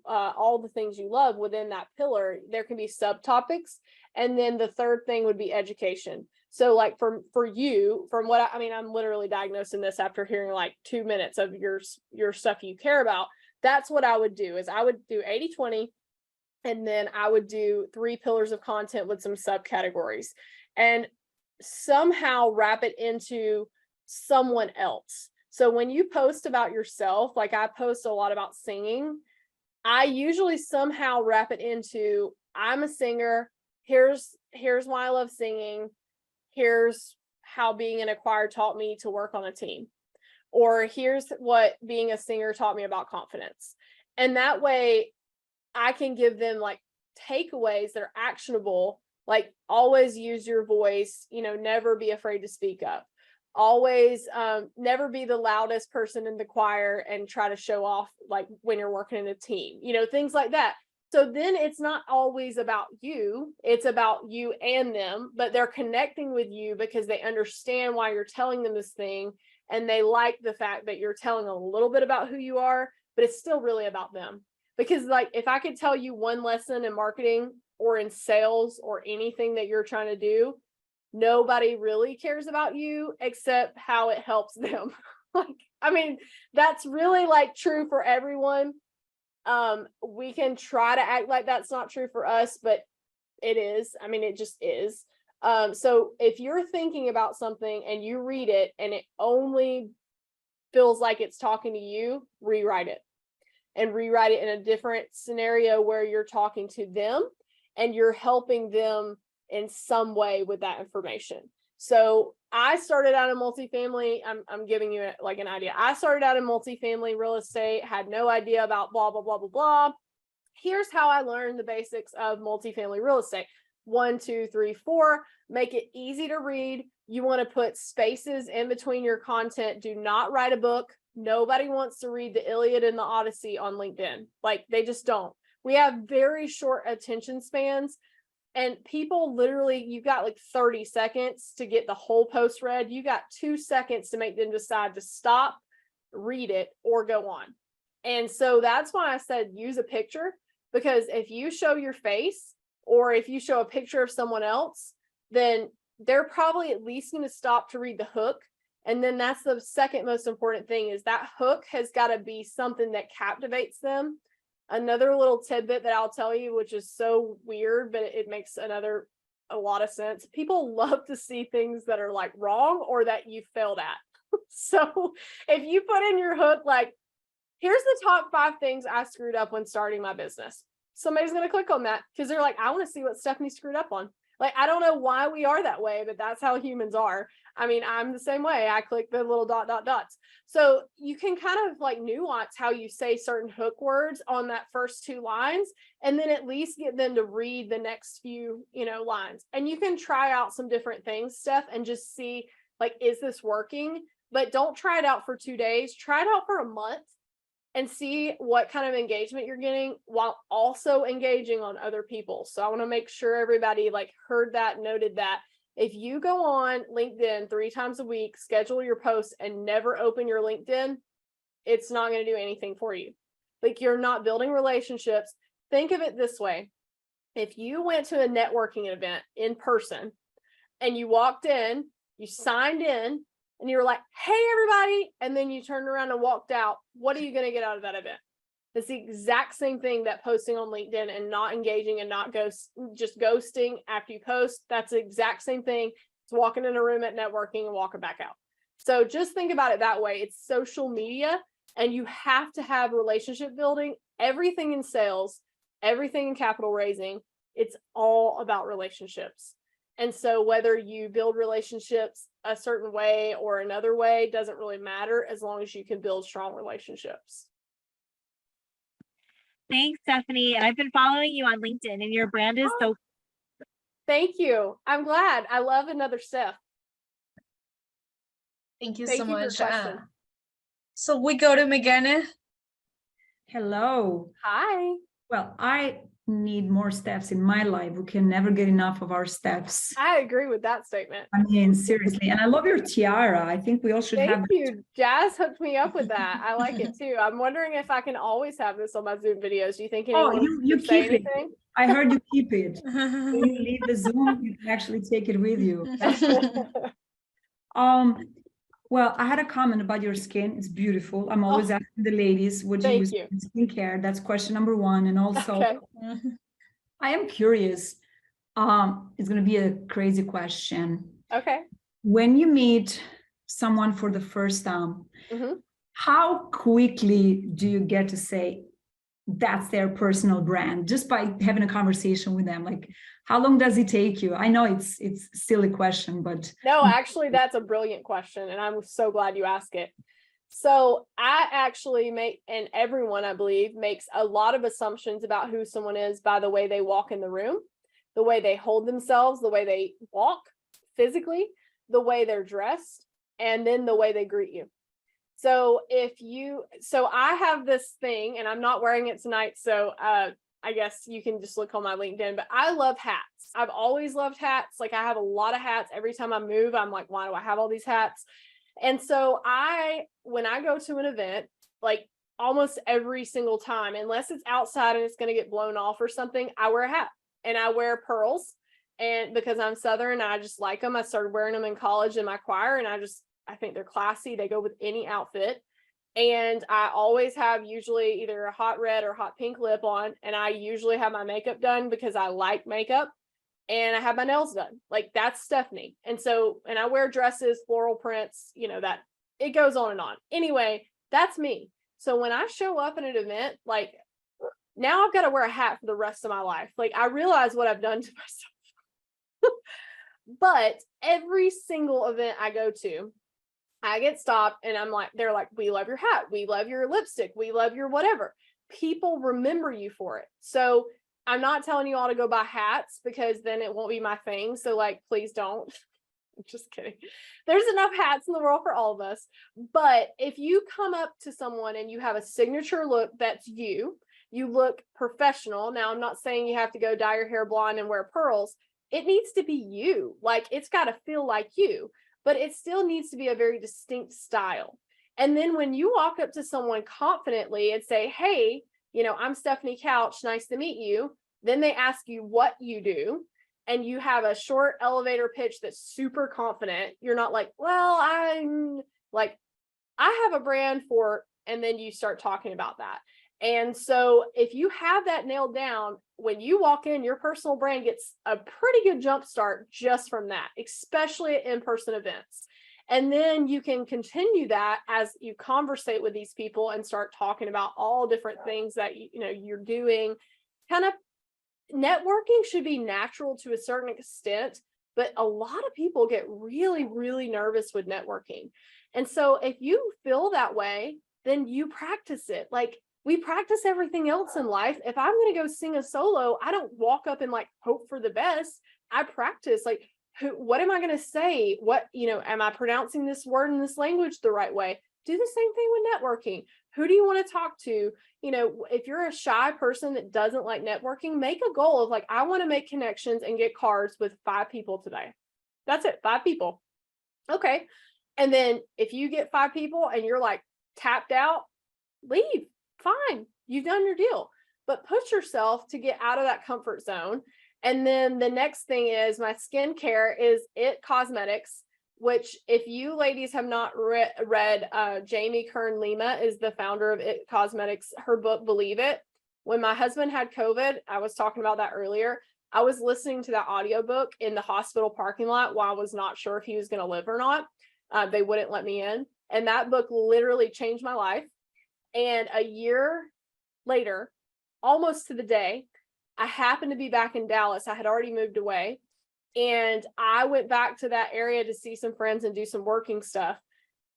all the things you love within that pillar. There can be subtopics. And then the third thing would be education. So like for you, from what I'm literally diagnosing this after hearing like 2 minutes of your stuff you care about. That's what I would do is I would do 80-20. And then I would do 3 pillars of content with some subcategories and somehow wrap it into someone else. So when you post about yourself, like I post a lot about singing, I usually somehow wrap it into, I'm a singer. Here's why I love singing. Here's how being in a choir taught me to work on a team. Or here's what being a singer taught me about confidence. And that way I can give them like takeaways that are actionable, like always use your voice, never be afraid to speak up. Always never be the loudest person in the choir and try to show off like when you're working in a team, things like that. So then it's not always about you, it's about you and them, but they're connecting with you because they understand why you're telling them this thing. And they like the fact that you're telling a little bit about who you are, but it's still really about them. Because like, if I could tell you one lesson in marketing or in sales or anything that you're trying to do, nobody really cares about you except how it helps them. That's really like true for everyone. We can try to act like that's not true for us, but it is. It just is. So if you're thinking about something and you read it and it only feels like it's talking to you, rewrite it. And rewrite it in a different scenario where you're talking to them and you're helping them in some way with that information. So I started out in multifamily. I'm giving you like an idea. I started out in multifamily real estate, had no idea about blah, blah, blah, blah, blah. Here's how I learned the basics of multifamily real estate. 1, 2, 3, 4, make it easy to read. You want to put spaces in between your content. Do not write a book. Nobody wants to read the Iliad and the Odyssey on LinkedIn. Like they just don't. We have very short attention spans and people literally, you've got like 30 seconds to get the whole post read. You got 2 seconds to make them decide to stop, read it, or go on. And so that's why I said use a picture, because if you show your face or if you show a picture of someone else, then they're probably at least going to stop to read the hook. And then that's the second most important thing is that hook has got to be something that captivates them. Another little tidbit that I'll tell you, which is so weird, but it makes a lot of sense. People love to see things that are like wrong or that you failed at. So if you put in your hook, like, here's the top 5 things I screwed up when starting my business, somebody's going to click on that because they're like, I want to see what Stephanie screwed up on. Like, I don't know why we are that way, but that's how humans are. I'm the same way. I click the little ... dots. So you can kind of like nuance how you say certain hook words on that first 2 lines, and then at least get them to read the next few, lines. And you can try out some different things, Steph, and just see like, is this working? But don't try it out for 2 days. Try it out for a month and see what kind of engagement you're getting while also engaging on other people. So I want to make sure everybody like heard that, noted that. If you go on LinkedIn 3 times a week, schedule your posts, and never open your LinkedIn, it's not going to do anything for you. Like, you're not building relationships. Think of it this way. If you went to a networking event in person and you walked in, you signed in, and you were like, hey, everybody, and then you turned around and walked out, what are you going to get out of that event? It's the exact same thing that posting on LinkedIn and not engaging and not just ghosting after you post. That's the exact same thing. It's walking in a room at networking and walking back out. So just think about it that way. It's social media, and you have to have relationship building. Everything in sales, everything in capital raising, it's all about relationships. And so whether you build relationships a certain way or another way doesn't really matter, as long as you can build strong relationships. Thanks, Stephanie. I've been following you on LinkedIn, and your brand is so. Thank you. I'm glad. I love another Steph. Thank you Thank so you for your much. question. So we go to Megan. Hello. Hi. Well, I need more steps in my life. We can never get enough of our steps. I agree with that statement. I mean, seriously. And I love your tiara. I think we all should have. Thank you. Jazz hooked me up with that. I like it too. I'm wondering if I can always have this on my Zoom videos. Do you think anyone you would say keep it. anything? I heard you keep it. When you leave the Zoom, you can actually take it with you. Well, I had a comment about your skin. It's beautiful. I'm always asking the ladies, what do you use in skincare? That's question number 1. And also, I am curious. It's going to be a crazy question. Okay. When you meet someone for the first time, how quickly do you get to say that's their personal brand just by having a conversation with them? Like, how long does it take you? I know it's a silly question, but no, actually, that's a brilliant question, and I'm so glad you asked it. So I actually and everyone, I believe, makes a lot of assumptions about who someone is by the way they walk in the room, the way they hold themselves, the way they walk physically, the way they're dressed, and then the way they greet you. So I have this thing, and I'm not wearing it tonight, so I guess you can just look on my LinkedIn, but I love hats. I've always loved hats. Like, I have a lot of hats. Every time I move, I'm like, why do I have all these hats? And so when I go to an event, like almost every single time, unless it's outside and it's going to get blown off or something, I wear a hat, and I wear pearls. And because I'm Southern, I just like them. I started wearing them in college in my choir, and I think they're classy. They go with any outfit. And I always have usually either a hot red or hot pink lip on. And I usually have my makeup done because I like makeup. And I have my nails done. Like, that's Stephanie. And I wear dresses, floral prints, that it goes on and on. Anyway, that's me. So when I show up at an event, like, now I've got to wear a hat for the rest of my life. Like, I realize what I've done to myself. But every single event I go to, I get stopped, and they're like, we love your hat. We love your lipstick. We love your whatever. People remember you for it. So I'm not telling you all to go buy hats, because then it won't be my thing. So, like, please don't. I'm just kidding. There's enough hats in the world for all of us. But if you come up to someone and you have a signature look that's you look professional. Now, I'm not saying you have to go dye your hair blonde and wear pearls. It needs to be you. Like, it's got to feel like you. But it still needs to be a very distinct style. And then when you walk up to someone confidently and say, hey, I'm Stephanie Couch, nice to meet you. Then they ask you what you do, and you have a short elevator pitch that's super confident. You're not like, well, I'm like, I have a brand for, and then you start talking about that. And so if you have that nailed down, when you walk in, your personal brand gets a pretty good jump start just from that, especially at in-person events. And then you can continue that as you conversate with these people and start talking about all different things that you're doing. Kind of networking should be natural to a certain extent, but a lot of people get really, really nervous with networking. And so if you feel that way, then you practice it. Like, we practice everything else in life. If I'm going to go sing a solo, I don't walk up and like hope for the best. I practice, like, what am I going to say? What, am I pronouncing this word in this language the right way? Do the same thing with networking. Who do you want to talk to? You know, if you're a shy person that doesn't like networking, make a goal of like, I want to make connections and get cards with 5 people today. That's it, 5 people. Okay. And then if you get 5 people and you're like tapped out, leave. Fine. You've done your deal. But push yourself to get out of that comfort zone. And then the next thing is my skincare is It Cosmetics, which if you ladies have not read Jamie Kern Lima is the founder of It Cosmetics, her book, Believe It. When my husband had COVID, I was talking about that earlier. I was listening to that audiobook in the hospital parking lot while I was not sure if he was going to live or not. They wouldn't let me in. And that book literally changed my life. And a year later, almost to the day, I happened to be back in Dallas. I had already moved away. And I went back to that area to see some friends and do some working stuff.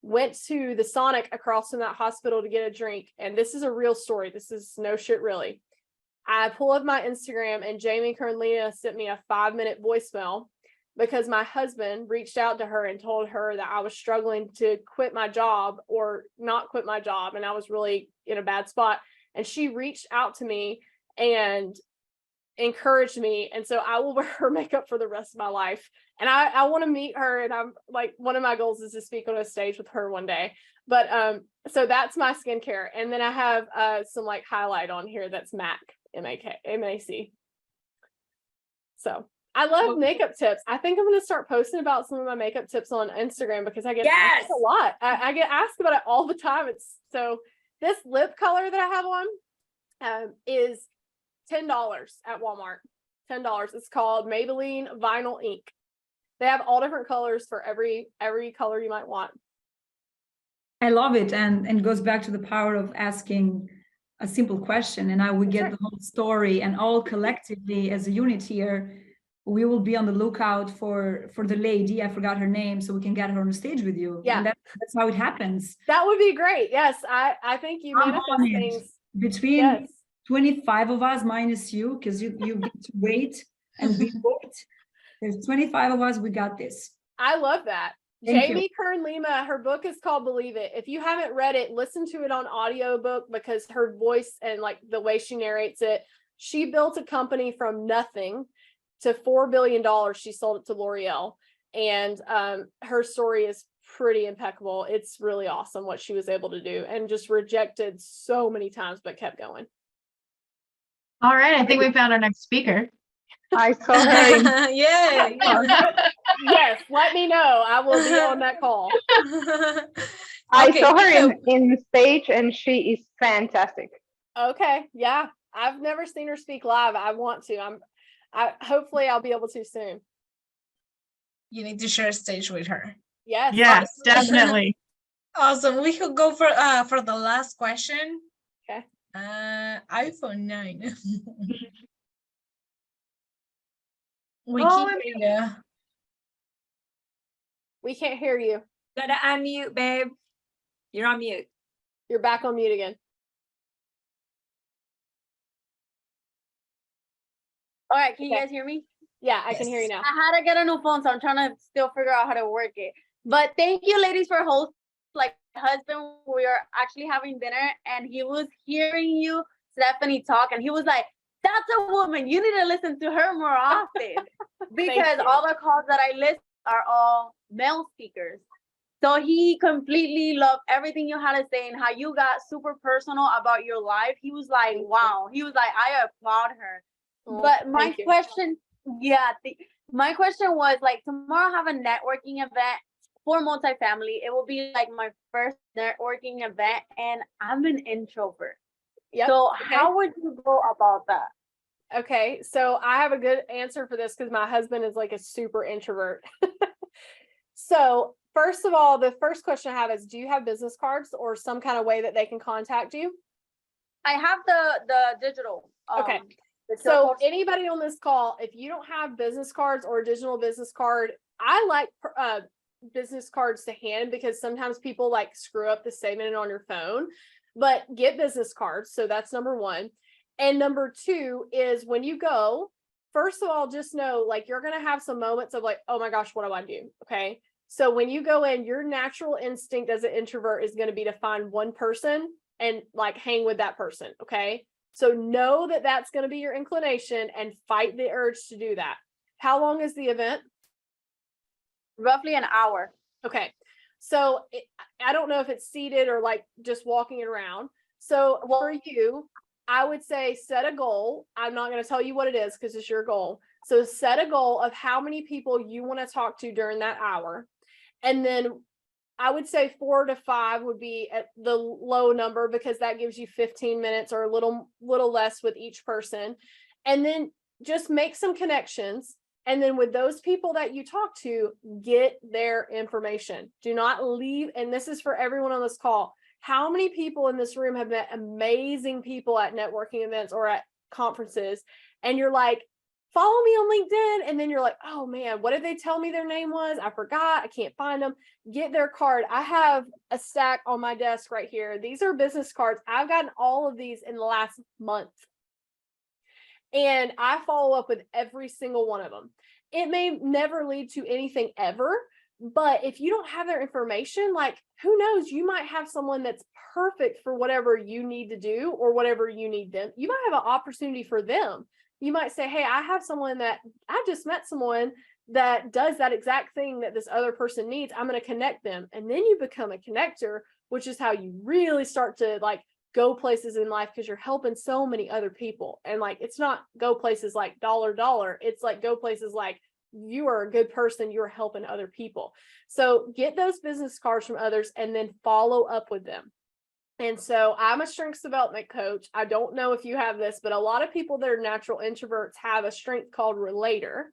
Went to the Sonic across from that hospital to get a drink. And this is a real story. This is no shit, really. I pull up my Instagram and Jamie Kernlina sent me a 5-minute voicemail because my husband reached out to her and told her that I was struggling to quit my job or not quit my job. And I was really in a bad spot. And she reached out to me and encouraged me. And so I will wear her makeup for the rest of my life. And I want to meet her. And I'm like, one of my goals is to speak on a stage with her one day. But so that's my skincare. And then I have some like highlight on here that's MAC, M-A-C. So I love makeup tips. I think I'm going to start posting about some of my makeup tips on Instagram because I get asked a lot. I get asked about it all the time. It's so this lip color that I have on is $10 at Walmart. $10. It's called Maybelline Vinyl Ink. They have all different colors for every color you might want. I love it, and it goes back to the power of asking a simple question, and I would get the whole story, and all collectively as a unit here, we will be on the lookout for the lady. I forgot her name, so we can get her on the stage with you. Yeah, and that's how it happens. That would be great. Yes, I think you manifest things between 25 of us minus you, because you get to wait and be booked. There's 25 of us. We got this. I love that. Thank Jamie you. Kern Lima, her book is called Believe It. If you haven't read it, listen to it on audiobook because her voice and like the way she narrates it, she built a company from nothing to $4 billion. She sold it to L'Oreal. And her story is pretty impeccable. It's really awesome what she was able to do and just rejected so many times, but kept going. All right. I think we found our next speaker. I saw her. Yeah. Yes, let me know. I will be on that call. I saw her in the stage and she is fantastic. Okay. Yeah. I've never seen her speak live. I want to. Hopefully I'll be able to soon. You need to share a stage with her. Yes. Yes, definitely. Awesome. We could go for the last question. Okay. iPhone 9. We can't hear you. Gotta unmute, babe. You're on mute. You're back on mute again. All right, can you guys hear me? Yeah, I can hear you now. I had to get a new phone, so I'm trying to still figure out how to work it. But thank you, ladies, for hosting. Like, husband, we are actually having dinner, and he was hearing you, Stephanie, talk, and he was like, "That's a woman. You need to listen to her more often." Because all the calls that I listen are all male speakers. So he completely loved everything you had to say and how you got super personal about your life. He was like, wow. He was like, I applaud her. But my question, my question was like, tomorrow I have a networking event for multifamily. It will be like my first networking event, and I'm an introvert. Yep. So how would you go about that? Okay, so I have a good answer for this because my husband is like a super introvert. So first of all, the first question I have is, do you have business cards or some kind of way that they can contact you? I have the digital. Okay. So anybody on this call, if you don't have business cards or a digital business card, I like business cards to hand because sometimes people like screw up the saving it on your phone, but get business cards. So that's number one. And number two is when you go, first of all, just know like you're going to have some moments of like, oh my gosh, what do I do? Okay. So when you go in, your natural instinct as an introvert is going to be to find one person and like hang with that person. Okay. So know that that's going to be your inclination and fight the urge to do that. How long is the event? Roughly an hour. Okay. So I don't know if it's seated or like just walking around. So for you, I would say set a goal. I'm not going to tell you what it is because it's your goal. So set a goal of how many people you want to talk to during that hour. And then I would say 4 to 5 would be at the low number because that gives you 15 minutes or a little less with each person. And then just make some connections. And then with those people that you talk to, get their information. Do not leave. And this is for everyone on this call. How many people in this room have met amazing people at networking events or at conferences? And you're like, follow me on LinkedIn. And then you're like, oh man, what did they tell me their name was? I forgot. I can't find them. Get their card. I have a stack on my desk right here. These are business cards. I've gotten all of these in the last month. And I follow up with every single one of them. It may never lead to anything ever, but if you don't have their information, like who knows, you might have someone that's perfect for whatever you need to do or whatever you need them. You might have an opportunity for them. You might say, hey, I have someone that I just met someone that does that exact thing that this other person needs. I'm going to connect them. And then you become a connector, which is how you really start to like go places in life because you're helping so many other people. And like, it's not go places like dollar. It's like go places like you are a good person. You're helping other people. So get those business cards from others and then follow up with them. And so I'm a strengths development coach. I don't know if you have this, but a lot of people that are natural introverts have a strength called relator.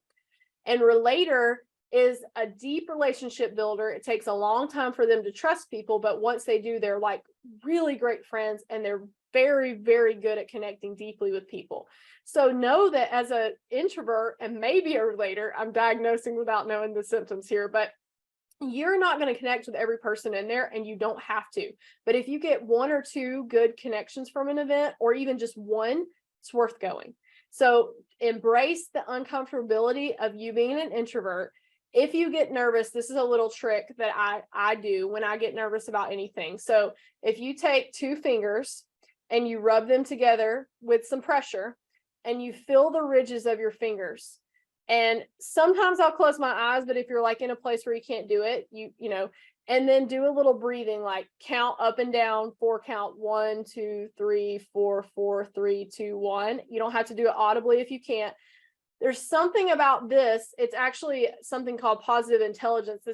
And relator is a deep relationship builder. It takes a long time for them to trust people, but once they do, they're like really great friends and they're very, very good at connecting deeply with people. So know that as an introvert and maybe a relator, I'm diagnosing without knowing the symptoms here, but you're not going to connect with every person in there and you don't have to. But if you get 1 or 2 good connections from an event or even just one, it's worth going. So embrace the uncomfortability of you being an introvert. If you get nervous, this is a little trick that I do when I get nervous about anything. So if you take 2 fingers and you rub them together with some pressure and you feel the ridges of your fingers. And sometimes I'll close my eyes, but if you're like in a place where you can't do it, you know, and then do a little breathing, like count up and down, 4 count, 1, 2, 3, 4, 4, 3, 2, 1. You don't have to do it audibly if you can't. There's something about this. It's actually something called positive intelligence.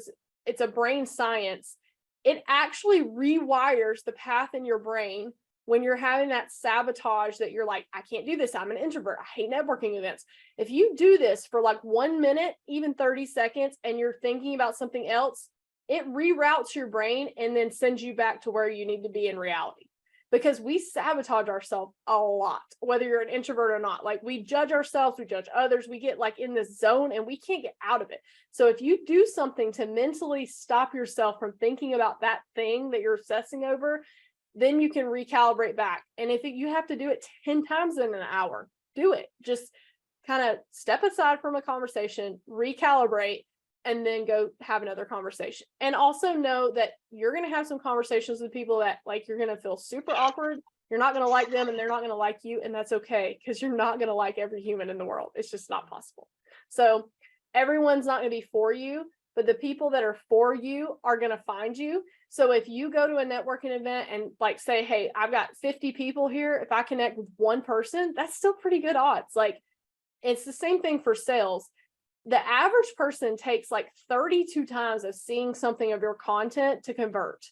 It's a brain science. It actually rewires the path in your brain when you're having that sabotage that you're like, I can't do this. I'm an introvert. I hate networking events. If you do this for like 1 minute, even 30 seconds, and you're thinking about something else, it reroutes your brain and then sends you back to where you need to be in reality. Because we sabotage ourselves a lot, whether you're an introvert or not. Like we judge ourselves, we judge others, we get like in this zone and we can't get out of it. So if you do something to mentally stop yourself from thinking about that thing that you're obsessing over, then you can recalibrate back. And if you have to do it 10 times in an hour, do it. Just kind of step aside from a conversation, recalibrate, and then go have another conversation. And also know that you're going to have some conversations with people that like you're going to feel super awkward. You're not going to like them and they're not going to like you. And that's okay because you're not going to like every human in the world. It's just not possible. So everyone's not going to be for you, but the people that are for you are going to find you. So if you go to a networking event and like say, hey, I've got 50 people here. If I connect with one person, that's still pretty good odds. Like it's the same thing for sales. The average person takes like 32 times of seeing something of your content to convert.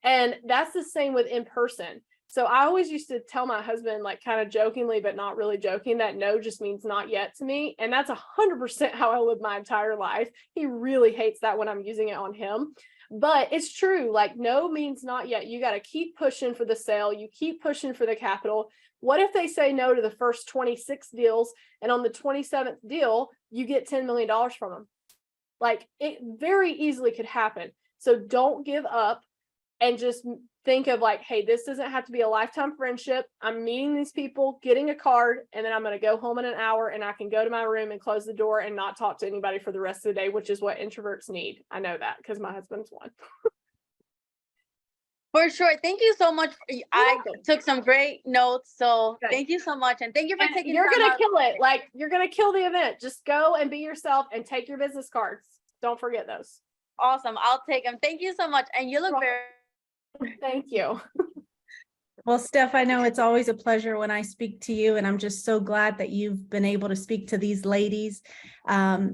And that's the same with in person. So I always used to tell my husband, like kind of jokingly, but not really joking, that no just means not yet to me. And that's 100% how I live my entire life. He really hates that when I'm using it on him. But it's true, like no means not yet. You got to keep pushing for the sale. You keep pushing for the capital. What if they say no to the first 26 deals and on the 27th deal, you get $10 million from them? Like it very easily could happen. So don't give up and just think of like, hey, this doesn't have to be a lifetime friendship. I'm meeting these people, getting a card, and then I'm going to go home in an hour and I can go to my room and close the door and not talk to anybody for the rest of the day, which is what introverts need. I know that because my husband's one. For sure. Thank you so much. I took some great notes. So Good. thank you so much. And thank you for taking You're time gonna out. kill it. Like, you're gonna kill the event. Just go and be yourself and take your business cards. Don't forget those. Awesome. I'll take them. Thank you so much. And you look very. Thank you. Well, Steph, I know it's always a pleasure when I speak to you, and I'm just so glad that you've been able to speak to these ladies.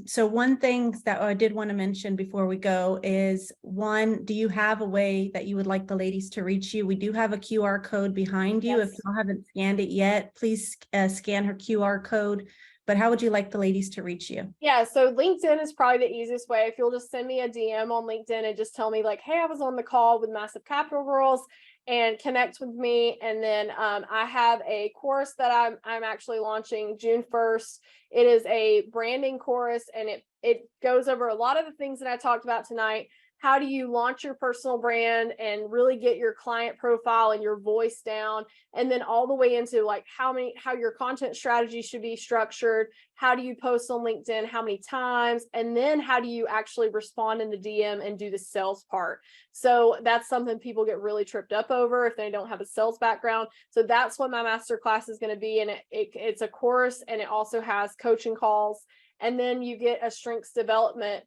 So one thing that I did want to mention before we go is, one, do you have a way that you would like the ladies to reach you? We do have a QR code behind you. Yes. If you haven't scanned it yet, please scan her QR code. But how would you like the ladies to reach you? Yeah, so LinkedIn is probably the easiest way. If you'll just send me a DM on LinkedIn and just tell me like, hey, I was on the call with Massive Capital Girls, and connect with me. And then I have a course that I'm actually launching June 1st. It is a branding course, and it goes over a lot of the things that I talked about tonight. How do you launch your personal brand and really get your client profile and your voice down? And then all the way into like how your content strategy should be structured. How do you post on LinkedIn? How many times? And then how do you actually respond in the DM and do the sales part? So that's something people get really tripped up over if they don't have a sales background. So that's what my masterclass is going to be. And it's a course, and it also has coaching calls. And then you get a strengths development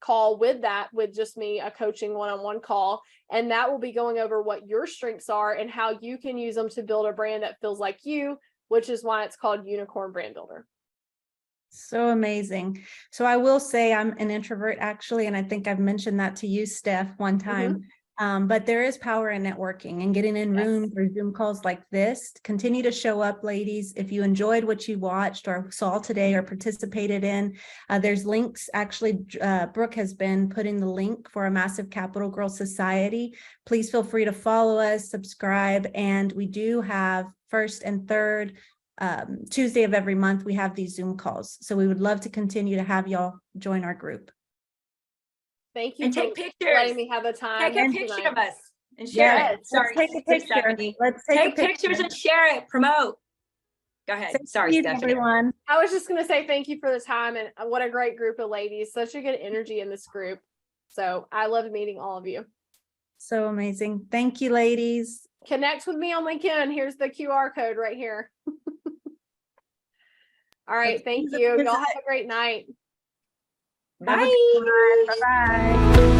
call with just me, a coaching one-on-one call. And that will be going over what your strengths are and how you can use them to build a brand that feels like you, which is why it's called Unicorn Brand Builder. So amazing. So I will say I'm an introvert actually, and I think I've mentioned that to you, Steph, one time. But there is power in networking and getting in rooms or Zoom calls like this. Continue to show up, ladies. If you enjoyed what you watched or saw today or participated in, there's links. Actually, Brooke has been putting the link for a Massive Capital Girl Society. Please feel free to follow us, subscribe, and we do have first and third Tuesday of every month, we have these Zoom calls. So we would love to continue to have y'all join our group. Thank you. And for take pictures. letting me have the time. Take a picture of us and share it. Sorry, let's take a picture. Stephanie. Let's take pictures and share it. Promote. Go ahead. Sorry, Stephanie. Everyone. I was just going to say thank you for the time, and what a great group of ladies. Such a good energy in this group. So I loved meeting all of you. So amazing. Thank you, ladies. Connect with me on LinkedIn. Here's the QR code right here. All right. Thank you. Y'all have a great night. Bye. Bye-bye.